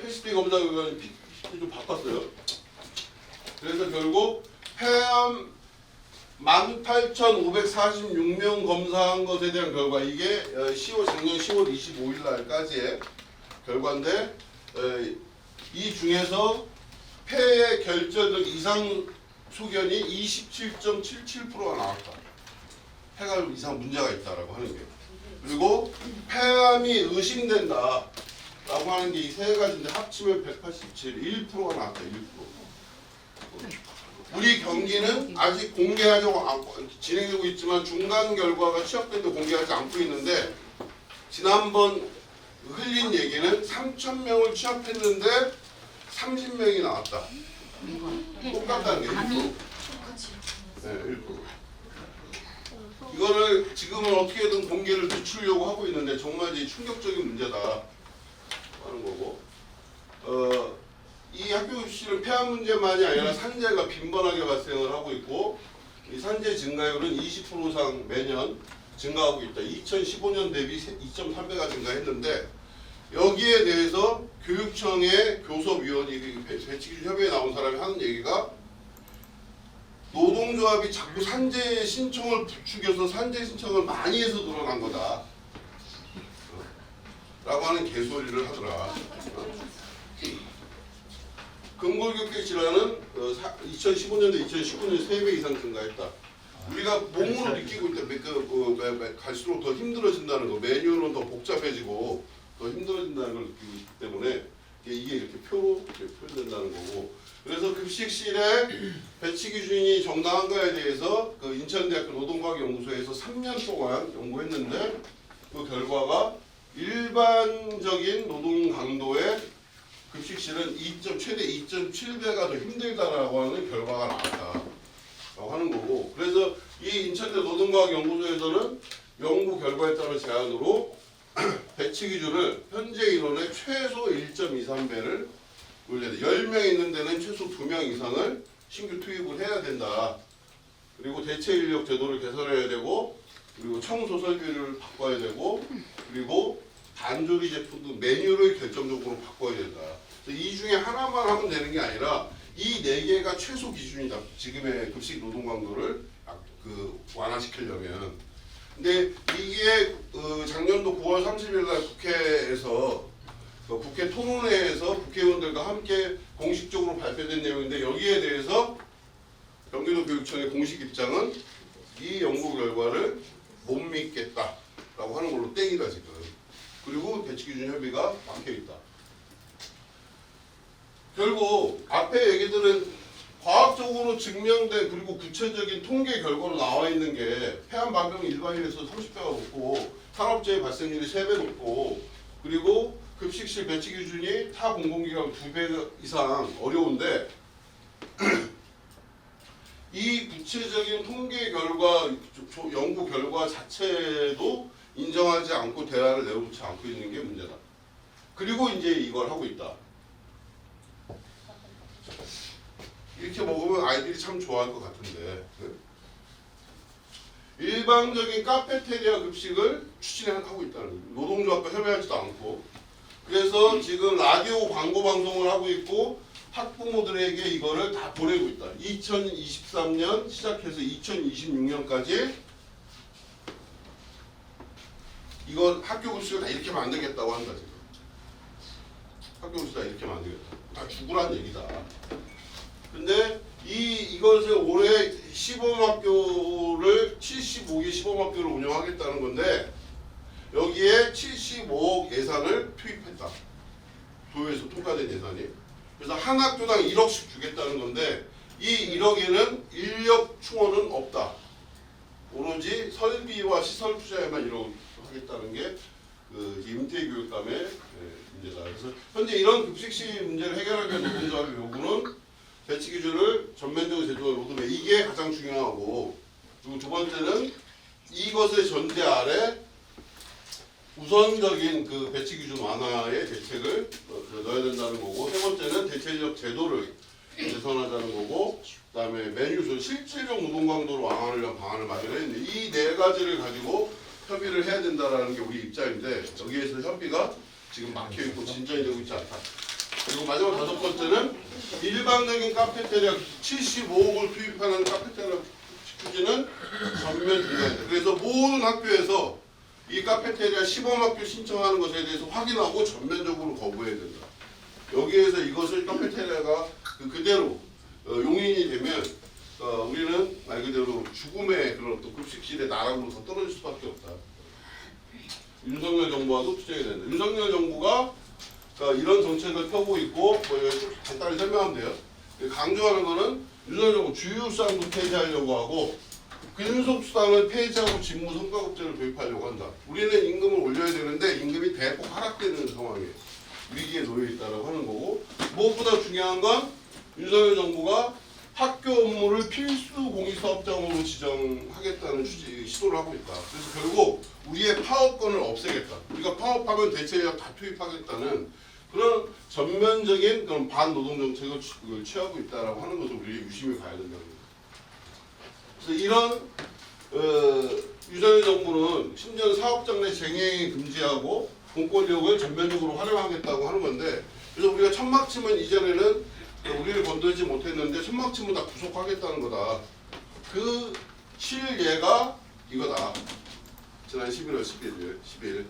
패시피 검사 결과는 PPT 좀 바꿨어요. 그래서 결국 폐암 18,546명 검사한 것에 대한 결과, 이게 작년 10월 25일 날까지의 결과인데, 이 중에서 폐의 결절적 이상 소견이 27.77%가 나왔다. 폐가 이상 문제가 있다라고 하는 게. 그리고 폐암이 의심된다 라고 하는 게 이 세 가지인데 합치면 187, 1%가 나왔다. 1%. 우리 경기는 아직 공개하지 않고 진행되고 있지만 중간 결과가 취합된데 공개하지 않고 있는데, 지난번 흘린 얘기는 3,000명을 취합했는데 30명이 나왔다. 똑같다는 게 1%. 네, 1%. 이거를 지금은 어떻게든 공개를 늦추려고 하고 있는데 정말 이 충격적인 문제다 하는 거고. 이 학교 급식실은 폐암 문제만이 아니라 산재가 빈번하게 발생을 하고 있고, 이 산재 증가율은 20% 이상 매년 증가하고 있다. 2015년 대비 2.3배가 증가했는데, 여기에 대해서 교육청의 교섭위원이 배치기준 협의회에 나온 사람이 하는 얘기가, 노동조합이 자꾸 산재 신청을 부추겨서 산재 신청을 많이 해서 늘어난 거다 라고 하는 개소리를 하더라. 근골격계 질환은 2015년도 2019년 3배 이상 증가했다. 우리가 몸으로 느끼고 있다. 갈수록 더 힘들어진다는 거, 매뉴얼은 더 복잡해지고 더 힘들어진다는 걸 느끼고 있기 때문에 이게 이렇게 표로 표현된다는 거고. 그래서 급식실의 배치 기준이 정당한가에 대해서 그 인천대학교 노동과학연구소에서 3년 동안 연구했는데, 그 결과가 일반적인 노동 강도의 급식실은 최대 2.7배가 더 힘들다라고 하는 결과가 나왔다라고 하는 거고. 그래서 이 인천대 노동과학연구소에서는 연구 결과에 따른 제안으로 배치 기준을 현재 인원의 최소 1.23배를 올려야 돼. 10명 있는 데는 최소 2명 이상을 신규 투입을 해야 된다. 그리고 대체 인력 제도를 개선해야 되고, 그리고 청소 설비를 바꿔야 되고, 그리고 반조리 제품도 메뉴를 결정적으로 바꿔야 된다. 이 중에 하나만 하면 되는 게 아니라 이 4개가 최소 기준이다. 지금의 급식 노동 강도를 완화시키려면. 근데 이게 작년도 9월 30일 날 국회에서 국회 토론회에서 국회의원들과 함께 공식적으로 발표된 내용인데, 여기에 대해서 경기도 교육청의 공식 입장은 이 연구 결과를 못 믿겠다라고 하는 걸로 땡이다 지금. 그리고 배치기준 협의가 막혀있다. 결국 앞에 얘기들은 과학적으로 증명된 그리고 구체적인 통계 결과로 나와 있는 게, 폐암 발병 일반인에서 30배가 높고 산업재해 발생률이 3배 높고, 그리고 급식실 배치 기준이 타 공공기관 2배 이상 어려운데, 이 구체적인 통계 결과, 연구 결과 자체도 인정하지 않고 대화를 내놓지 않고 있는 게 문제다. 그리고 이제 이걸 하고 있다. 이렇게 먹으면 아이들이 참 좋아할 것 같은데, 일반적인 카페테리아 급식을 추진하고 있다는 거예요. 노동조합과 협의하지도 않고. 그래서 지금 라디오 광고 방송을 하고 있고 학부모들에게 이거를 다 보내고 있다. 2023년 시작해서 2026년까지 이건 학교 급식을 다 이렇게 만들겠다고 한다 지금. 학교 급식 다 이렇게 만들겠다. 다 죽으란 얘기다. 근데 이것을 올해 시범학교를 75개 시범학교를 운영하겠다는 건데, 여기에 75억 예산을 투입했다. 도에서 통과된 예산이. 그래서 한 학교당 1억씩 주겠다는 건데, 이 1억에는 인력 충원은 없다. 오로지 설비와 시설 투자에만 1억 하겠다는 게 임태 교육감의 문제다. 그래서 현재 이런 급식시 문제를 해결하기 위한 노동조합의 요구는 배치 기준을 전면적으로 제도화 로드맵, 이게 가장 중요하고, 그리고 두 번째는 이것의 전제 아래 우선적인 그 배치 기준 완화의 대책을 넣어야 된다는 거고, 세 번째는 대체 인력 제도를 개선하자는 거고, 그다음에 메뉴 실질적 노동 강도를 완화하는 위한 방안을 마련했는데 이 네 가지를 가지고 협의를 해야 된다라는 게 우리 입장인데 여기에서 협의가 지금 막혀 있고 진전이 되고 있지 않다. 그리고 마지막 다섯 번째는 일반적인 카페테리아 75억을 투입하는 카페테리아 휴지는 전면 중단이다. 그래서 모든 학교에서 이 카페테리아 시범학교 신청하는 것에 대해서 확인하고 전면적으로 거부해야 된다. 여기에서 이것을 카페테리아가 그대로 용인이 되면 우리는 말 그대로 죽음의 그런 또 급식실의 나락으로 더 떨어질 수밖에 없다. 윤석열 정부와도 투쟁이 된다. 윤석열 정부가 이런 정책을 펴고 있고 간단히 설명하면 돼요. 강조하는 거는 윤석열 정부 주유수당도 폐지하려고 하고 근속수당을 폐지하고 직무 성과급제를 도입하려고 한다. 우리는 임금을 올려야 되는데 임금이 대폭 하락되는 상황이에요. 위기에 놓여 있다라고 하는 거고 무엇보다 중요한 건 윤석열 정부가 학교 업무를 필수 공익사업장으로 지정하겠다는 시도를 하고 있다. 그래서 결국 우리의 파업권을 없애겠다. 우리가 파업하면 대체인력 다 투입하겠다는 그런 전면적인 그런 반노동 정책을 취하고 있다라고 하는 것을 우리 유심히 봐야 된다는 거예요. 그래서 이런 윤석열 정부는 심지어 사업장 내 쟁행이 금지하고 공권력을 전면적으로 활용하겠다고 하는 건데 그래서 우리가 천막침은 이전에는 우리를 건들지 못했는데 천막침은 다 구속하겠다는 거다. 그 실예가 이거다. 지난 11월 10일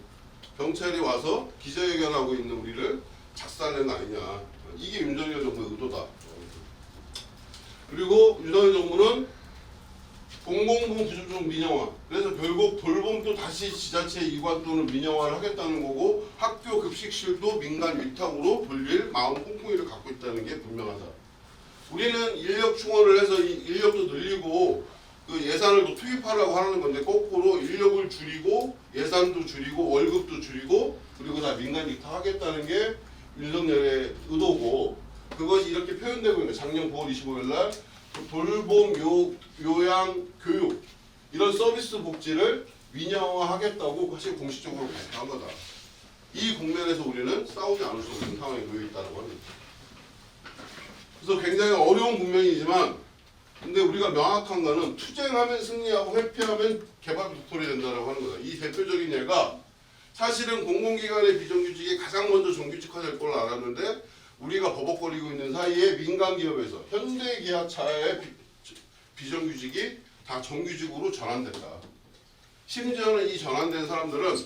경찰이 와서 기자회견하고 있는 우리를 작살낸 거 아니냐. 이게 윤석열 정부의 의도다. 그리고 윤석열 정부는 공공부문 부수적 민영화. 그래서 결국 돌봄도 다시 지자체 이관 또는 민영화를 하겠다는 거고 학교 급식실도 민간 위탁으로 돌릴 마음 콩콩이를 갖고 있다는 게 분명하다. 우리는 인력 충원을 해서 인력도 늘리고 그 예산을 또 투입하려고 하는 건데 거꾸로 인력을 줄이고 예산도 줄이고 월급도 줄이고 그리고 다 민간 위탁하겠다는 게 윤석열의 의도고 그것이 이렇게 표현되고 있는 작년 9월 25일 날 돌봄, 요양, 교육 이런 서비스 복지를 민영화하겠다고 사실 공식적으로 발표한 거다. 이 국면에서 우리는 싸우지 않을 수 없는 상황에 놓여 있다고 합니다. 그래서 굉장히 어려운 국면이지만 근데 우리가 명확한 거는 투쟁하면 승리하고 회피하면 개발 북토리 된다고 하는 거다. 이 대표적인 예가 사실은 공공기관의 비정규직이 가장 먼저 정규직화될 걸 알았는데 우리가 버벅거리고 있는 사이에 민간기업에서 현대기아차의 비정규직이 다 정규직으로 전환됐다. 심지어는 이 전환된 사람들은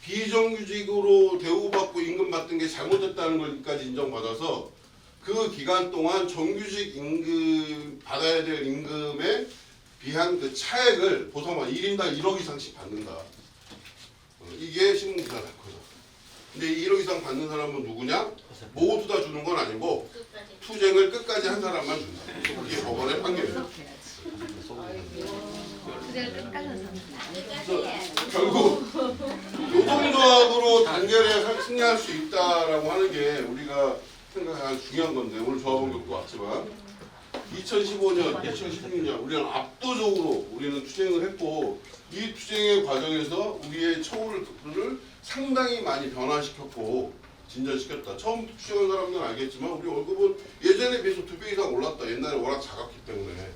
비정규직으로 대우받고 임금 받던 게 잘못됐다는 것까지 인정받아서 그 기간 동안 정규직 임금 받아야 될 임금에 비한 그 차액을 보상만 1인당 1억 이상씩 받는다. 이게 신문기사 났거든. 근데 1억 이상 받는 사람은 누구냐? 모두 다 주는 건 아니고 투쟁을 끝까지 한 사람만 준다. 그게 법원의 판결이에요. 결국 노동조합으로 단결해 승리할 수 있다라고 하는 게 우리가 생각하는 중요한 건데 오늘 조합원격도 왔지만 2015년, 2016년 우리는 압도적으로 우리는 투쟁을 했고 이 투쟁의 과정에서 우리의 처우를 상당히 많이 변화시켰고 진전시켰다. 처음 투쟁한 사람들은 알겠지만 우리 월급은 예전에 비해서 2배 이상 올랐다. 옛날에 워낙 작았기 때문에.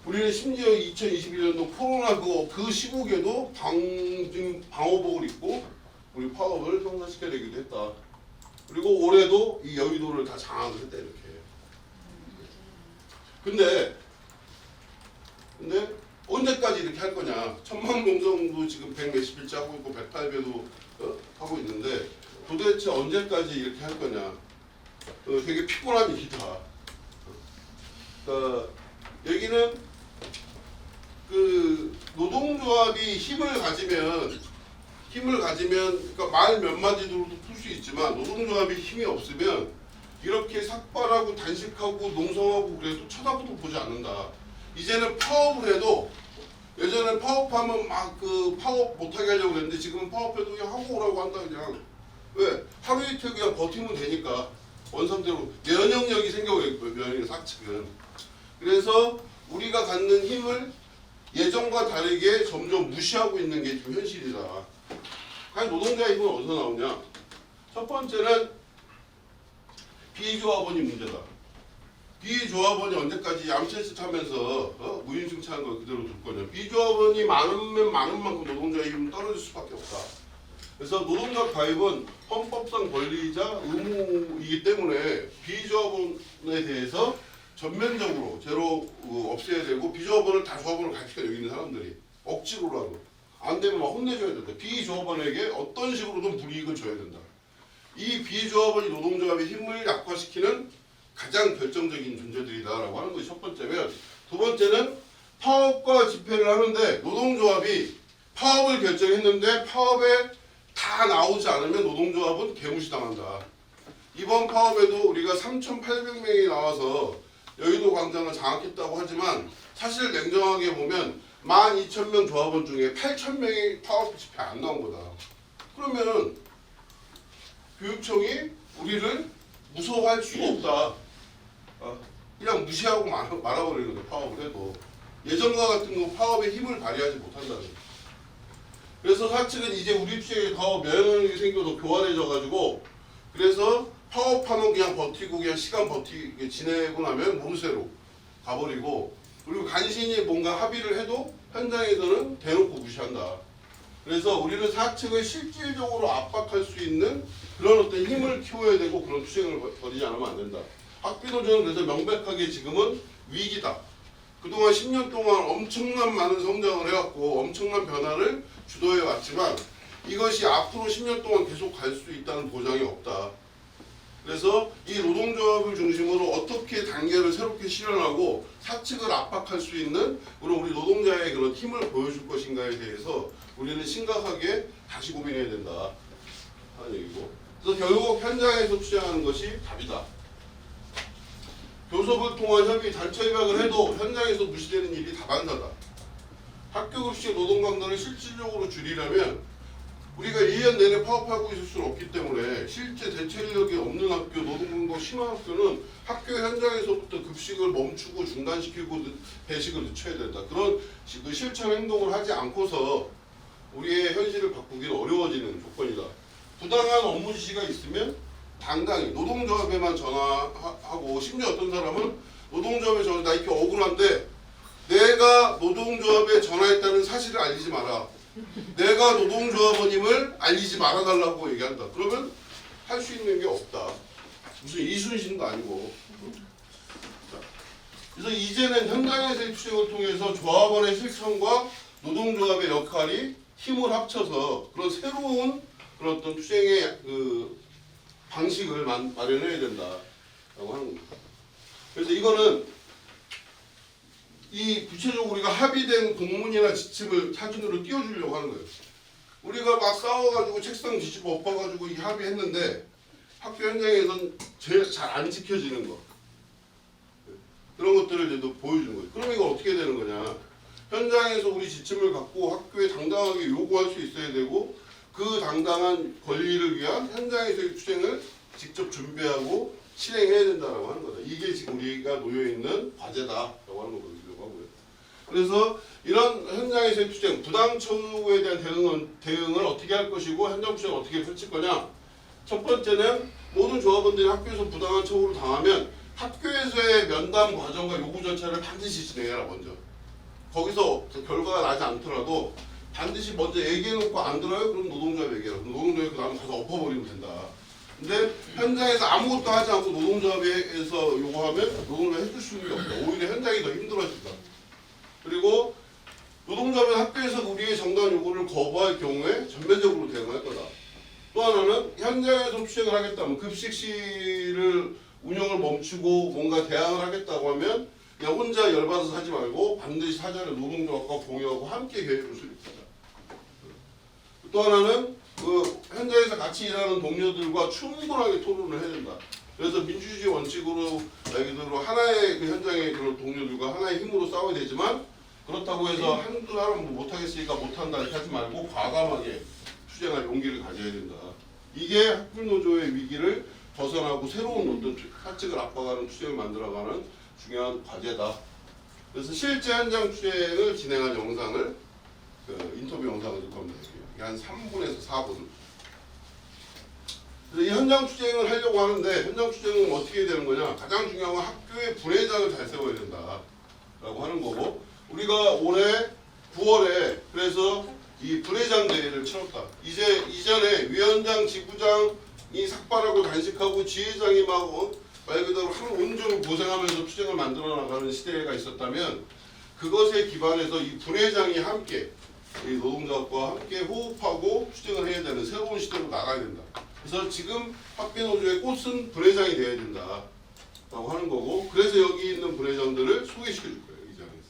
우리는 심지어 2021년도 코로나 그 시국에도 방호복을 입고 우리 파업을 성사시켜내기도 했다. 그리고 올해도 이 여의도를 다 장악을 했다 이렇게. 근데 언제까지 이렇게 할 거냐? 천만농성도 지금 100 몇십일째 하고 있고 108배도 하고 있는데 도대체 언제까지 이렇게 할 거냐? 되게 피곤한 일이다. 여기는 그 노동조합이 힘을 가지면 그러니까 말 몇 마디로도 풀 수 있지만 노동조합이 힘이 없으면 이렇게 삭발하고 단식하고 농성하고 그래도 쳐다보도 보지 않는다. 이제는 파업을 해도 예전에 파업하면 막 그 파업 못하게 하려고 했는데 지금은 파업해도 그냥 하고 오라고 한다 그냥. 왜? 하루 이틀 그냥 버티면 되니까 원상대로 면역력이 생겨버렸고요. 면역력 사측은. 그래서 우리가 갖는 힘을 예전과 다르게 점점 무시하고 있는 게 지금 현실이다. 과연 노동자의 힘은 어디서 나오냐? 첫 번째는 비조합원이 문제다. 비조합원이 언제까지 얌체짓 하면서 무임승차한 걸 그대로 둘 거냐. 비조합원이 많으면 많은 만큼 노동자의 힘은 떨어질 수밖에 없다. 그래서 노동자 가입은 헌법상 권리이자 의무이기 때문에 비조합원에 대해서 전면적으로 제로 없애야 되고, 비조합원을 다 조합원을 가입시켜 여기는 사람들이 억지로라도 안 되면 막 혼내줘야 된다. 비조합원에게 어떤 식으로든 불이익을 줘야 된다. 이 비조합원이 노동조합의 힘을 약화시키는 가장 결정적인 존재들이다라고 하는 것이 첫 번째면, 두 번째는 파업과 집회를 하는데 노동조합이 파업을 결정했는데 파업에 다 나오지 않으면 노동조합은 개무시당한다. 이번 파업에도 우리가 3,800명이 나와서 여의도 광장을 장악했다고 하지만 사실 냉정하게 보면 12,000명 조합원 중에 8,000명이 파업 집회 안 나온 거다. 그러면 교육청이 우리를 무서워할 수가 없다. 그냥 무시하고 말아버리는 거예요. 파업을 해도. 예전과 같은 거 파업에 힘을 발휘하지 못한다는 거예요. 그래서 사측은 이제 우리 투쟁에 더 면역력이 생겨서 교활해져가지고, 그래서 파업하면 그냥 버티고 그냥 시간 버티고 지내고 나면 모르쇠로 가버리고, 그리고 간신히 뭔가 합의를 해도 현장에서는 대놓고 무시한다. 그래서 우리는 사측을 실질적으로 압박할 수 있는 그런 어떤 힘을 키워야 되고, 그런 투쟁을 벌이지 않으면 안 된다. 학비노조는 그래서 명백하게 지금은 위기다. 그동안 10년 동안 엄청난 많은 성장을 해왔고 엄청난 변화를 주도해 왔지만 이것이 앞으로 10년 동안 계속 갈 수 있다는 보장이 없다. 그래서 이 노동조합을 중심으로 어떻게 단계를 새롭게 실현하고 사측을 압박할 수 있는 그런 우리 노동자의 그런 힘을 보여줄 것인가에 대해서 우리는 심각하게 다시 고민해야 된다 하는 얘기고, 그래서 결국 현장에서 투쟁하는 것이 답이다. 교섭을 통한 협의, 단체 협약을 해도 현장에서 무시되는 일이 다반사다. 학교급식 노동 강도를 실질적으로 줄이려면 우리가 1년 내내 파업하고 있을 수는 없기 때문에 실제 대체 인력이 없는 학교, 노동 강도가 심한 학교는 학교 현장에서부터 급식을 멈추고 중단시키고 배식을 늦춰야 된다. 그런 실천 행동을 하지 않고서 우리의 현실을 바꾸기는 어려워지는 조건이다. 부당한 업무 지시가 있으면 당당히 노동조합에만 전화하고, 심지어 어떤 사람은 노동조합에 전화, 나 이렇게 억울한데 내가 노동조합에 전화했다는 사실을 알리지 마라. 내가 노동조합원임을 알리지 말아달라고 얘기한다. 그러면 할 수 있는 게 없다. 무슨 이순신도 아니고. 자, 그래서 이제는 현장에서의 투쟁을 통해서 조합원의 실천과 노동조합의 역할이 힘을 합쳐서 그런 새로운 그런 어떤 투쟁의 방식을 마련해야 된다라고 하는 겁니다. 그래서 이거는 이 구체적으로 우리가 합의된 공문이나 지침을 사진으로 띄워주려고 하는 거예요. 우리가 막 싸워가지고 책상 뒤집어 엎어가지고 이 합의했는데 학교 현장에서는 제일 잘 안 지켜지는 거, 그런 것들을 이제 보여주는 거예요. 그럼 이거 어떻게 되는 거냐? 현장에서 우리 지침을 갖고 학교에 당당하게 요구할 수 있어야 되고, 그 당당한 권리를 위한 현장에서의 투쟁을 직접 준비하고 실행해야 된다라고 하는 거다. 이게 지금 우리가 놓여있는 과제다라고 하는 거거든요. 그래서 이런 현장에서의 투쟁, 부당 처우에 대한 대응을 어떻게 할 것이고 현장 투쟁을 어떻게 펼칠 거냐. 첫 번째는 모든 조합원들이 학교에서 부당한 처우를 당하면 학교에서의 면담 과정과 요구 절차를 반드시 진행해라. 먼저 거기서 결과가 나지 않더라도 반드시 먼저 얘기해놓고 안 들어요? 그럼 노동조합 얘기해라. 그럼 노동조합이 그 다음에 가서 엎어버리면 된다. 근데 현장에서 아무것도 하지 않고 노동조합에서 요구하면 노동조합이 해줄 수 있는 게 없다. 오히려 현장이 더 힘들어진다. 그리고 노동조합은 학교에서 우리의 정당한 요구를 거부할 경우에 전면적으로 대응할 거다. 또 하나는 현장에서 투쟁을 하겠다면 급식실을 운영을 멈추고 뭔가 대항을 하겠다고 하면 그냥 혼자 열받아서 하지 말고 반드시 사전에 노동조합과 공유하고 함께 계획을 수립하자. 또 하나는 그 현장에서 같이 일하는 동료들과 충분하게 토론을 해야 된다. 그래서 민주주의 원칙으로 얘기대로 하나의 그 현장의 그런 동료들과 하나의 힘으로 싸워야 되지만, 그렇다고 해서 한두 사람 못하겠으니까 못한다 이렇게 하지 말고 과감하게 투쟁할 용기를 가져야 된다. 이게 학부노조의 위기를 벗어나고 새로운 어떤 사측을 압박하는 투쟁을 만들어가는 중요한 과제다. 그래서 실제 현장 투쟁을 진행한 영상을 인터뷰 영상을 줄 겁니다. 한 3분에서 4분. 그래서 이 현장 투쟁을 하려고 하는데 현장 투쟁은 어떻게 해야 되는 거냐? 가장 중요한 건 학교의 분회장을 잘 세워야 된다라고 하는 거고 우리가 올해 9월에 그래서 이 분회장 대회를 치렀다. 이제 이전에 위원장, 지부장이 삭발하고 단식하고 지회장이 말 그대로 하루 온종일 고생하면서 투쟁을 만들어 나가는 시대가 있었다면 그것에 기반해서 이 분회장이 함께 이 노동자과 함께 호흡하고 투쟁을 해야 되는 새로운 시대로 나가야 된다. 그래서 지금 학비노조의 꽃은 분회장이 되어야 된다라고 하는 거고 그래서 여기 있는 분회장들을 소개시켜 줄 거예요. 이 자리에서.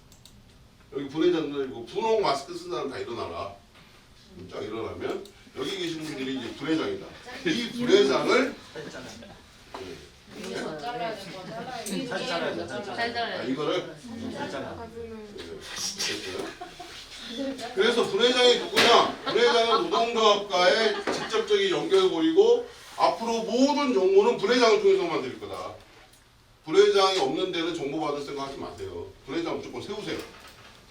여기 분회장들 이거 분홍 마스크 쓴 사람 다 일어나라. 쫙 일어나면 여기 계신 분들이 이제 분회장이다. 이 분회장을 잘라야 될 거 잘라야 이거를 그래서 분회장이 누구냐? 분회장은 노동조합과의 직접적인 연결고리고 앞으로 모든 정보는 분회장을 통해서만 드릴 거다. 분회장이 없는 데는 정보 받을 생각하지 마세요. 분회장 무조건 세우세요.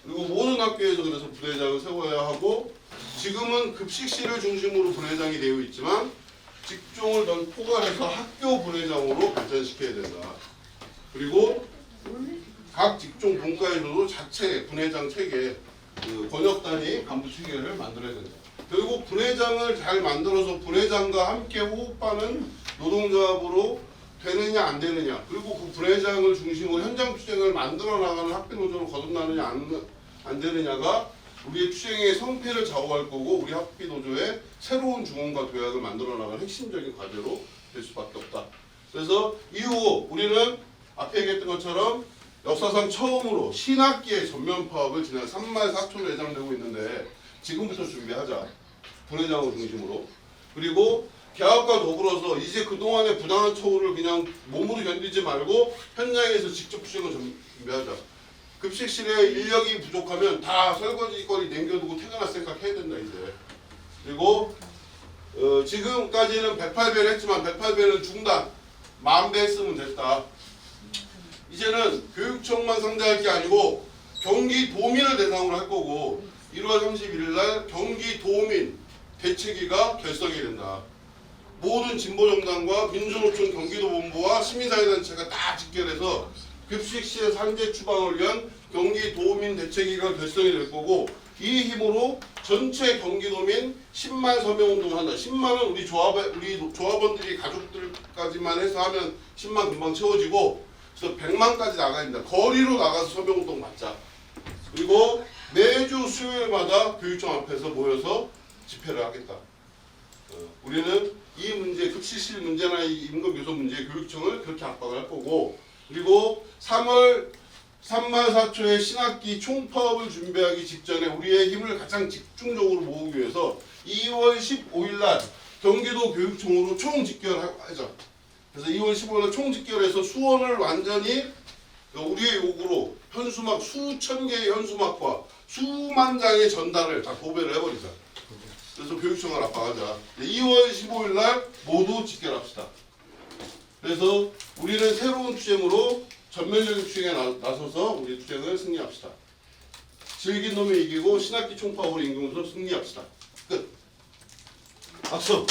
그리고 모든 학교에서 그래서 분회장을 세워야 하고 지금은 급식실을 중심으로 분회장이 되어 있지만 직종을 더 포괄해서 학교 분회장으로 발전시켜야 된다. 그리고 각 직종 분과에서도 자체 분회장 체계 그 권역단위 간부 체계를 만들어야 된다. 결국 분회장을 잘 만들어서 분회장과 함께 호흡하는 노동조합으로 되느냐 안 되느냐 그리고 그 분회장을 중심으로 현장 투쟁을 만들어 나가는 학비노조로 거듭나느냐 안 되느냐가 우리의 투쟁의 성패를 좌우할 거고 우리 학비노조의 새로운 중원과 도약을 만들어 나가는 핵심적인 과제로 될 수밖에 없다. 그래서 이후 우리는 앞에 얘기했던 것처럼 역사상 처음으로 신학기의 전면 파업을 지난 3만 4초로 예정되고 있는데 지금부터 준비하자. 분회장을 중심으로. 그리고 개학과 더불어서 이제 그동안의 부당한 처우를 그냥 몸으로 견디지 말고 현장에서 직접 투쟁을 준비하자. 급식실에 인력이 부족하면 다 설거지거리 남겨두고 퇴근할 생각해야 된다 이제. 그리고 지금까지는 108배를 했지만 108배는 중단. 10,000배 했으면 됐다. 이제는 교육청만 상대할 게 아니고 경기도민을 대상으로 할 거고 1월 31일 날 경기도민 대책위가 결성이 된다. 모든 진보정당과 민주노총 경기도본부와 시민사회단체가 다 직결해서 급식실 산재 추방을 위한 경기도민 대책위가 결성이 될 거고 이 힘으로 전체 경기도민 10만 서명운동을 한다. 10만은 우리 조합원들이 가족들까지만 해서 하면 10만 금방 채워지고 그래서 100만까지 나가야 된다. 거리로 나가서 서명운동 맞자. 그리고 매주 수요일마다 교육청 앞에서 모여서 집회를 하겠다. 우리는 이 문제, 급식실 문제나 이 임금 요소 문제에 교육청을 그렇게 압박을 할 거고 그리고 3월 3만 4초의 신학기 총파업을 준비하기 직전에 우리의 힘을 가장 집중적으로 모으기 위해서 2월 15일 날 경기도 교육청으로 총집결하자. 그래서 2월 15일 날 총집결해서 수원을 완전히 우리의 요구로 현수막 수천 개의 현수막과 수만 장의 전단을 다 도배를 해버리자. 그래서 교육청을 압박하자. 2월 15일 날 모두 집결합시다. 그래서 우리는 새로운 투쟁으로 전면적인 투쟁에 나서서 우리 투쟁을 승리합시다. 즐긴 놈이 이기고 신학기 총파업으로 임금으로 승리합시다. 끝. 박수.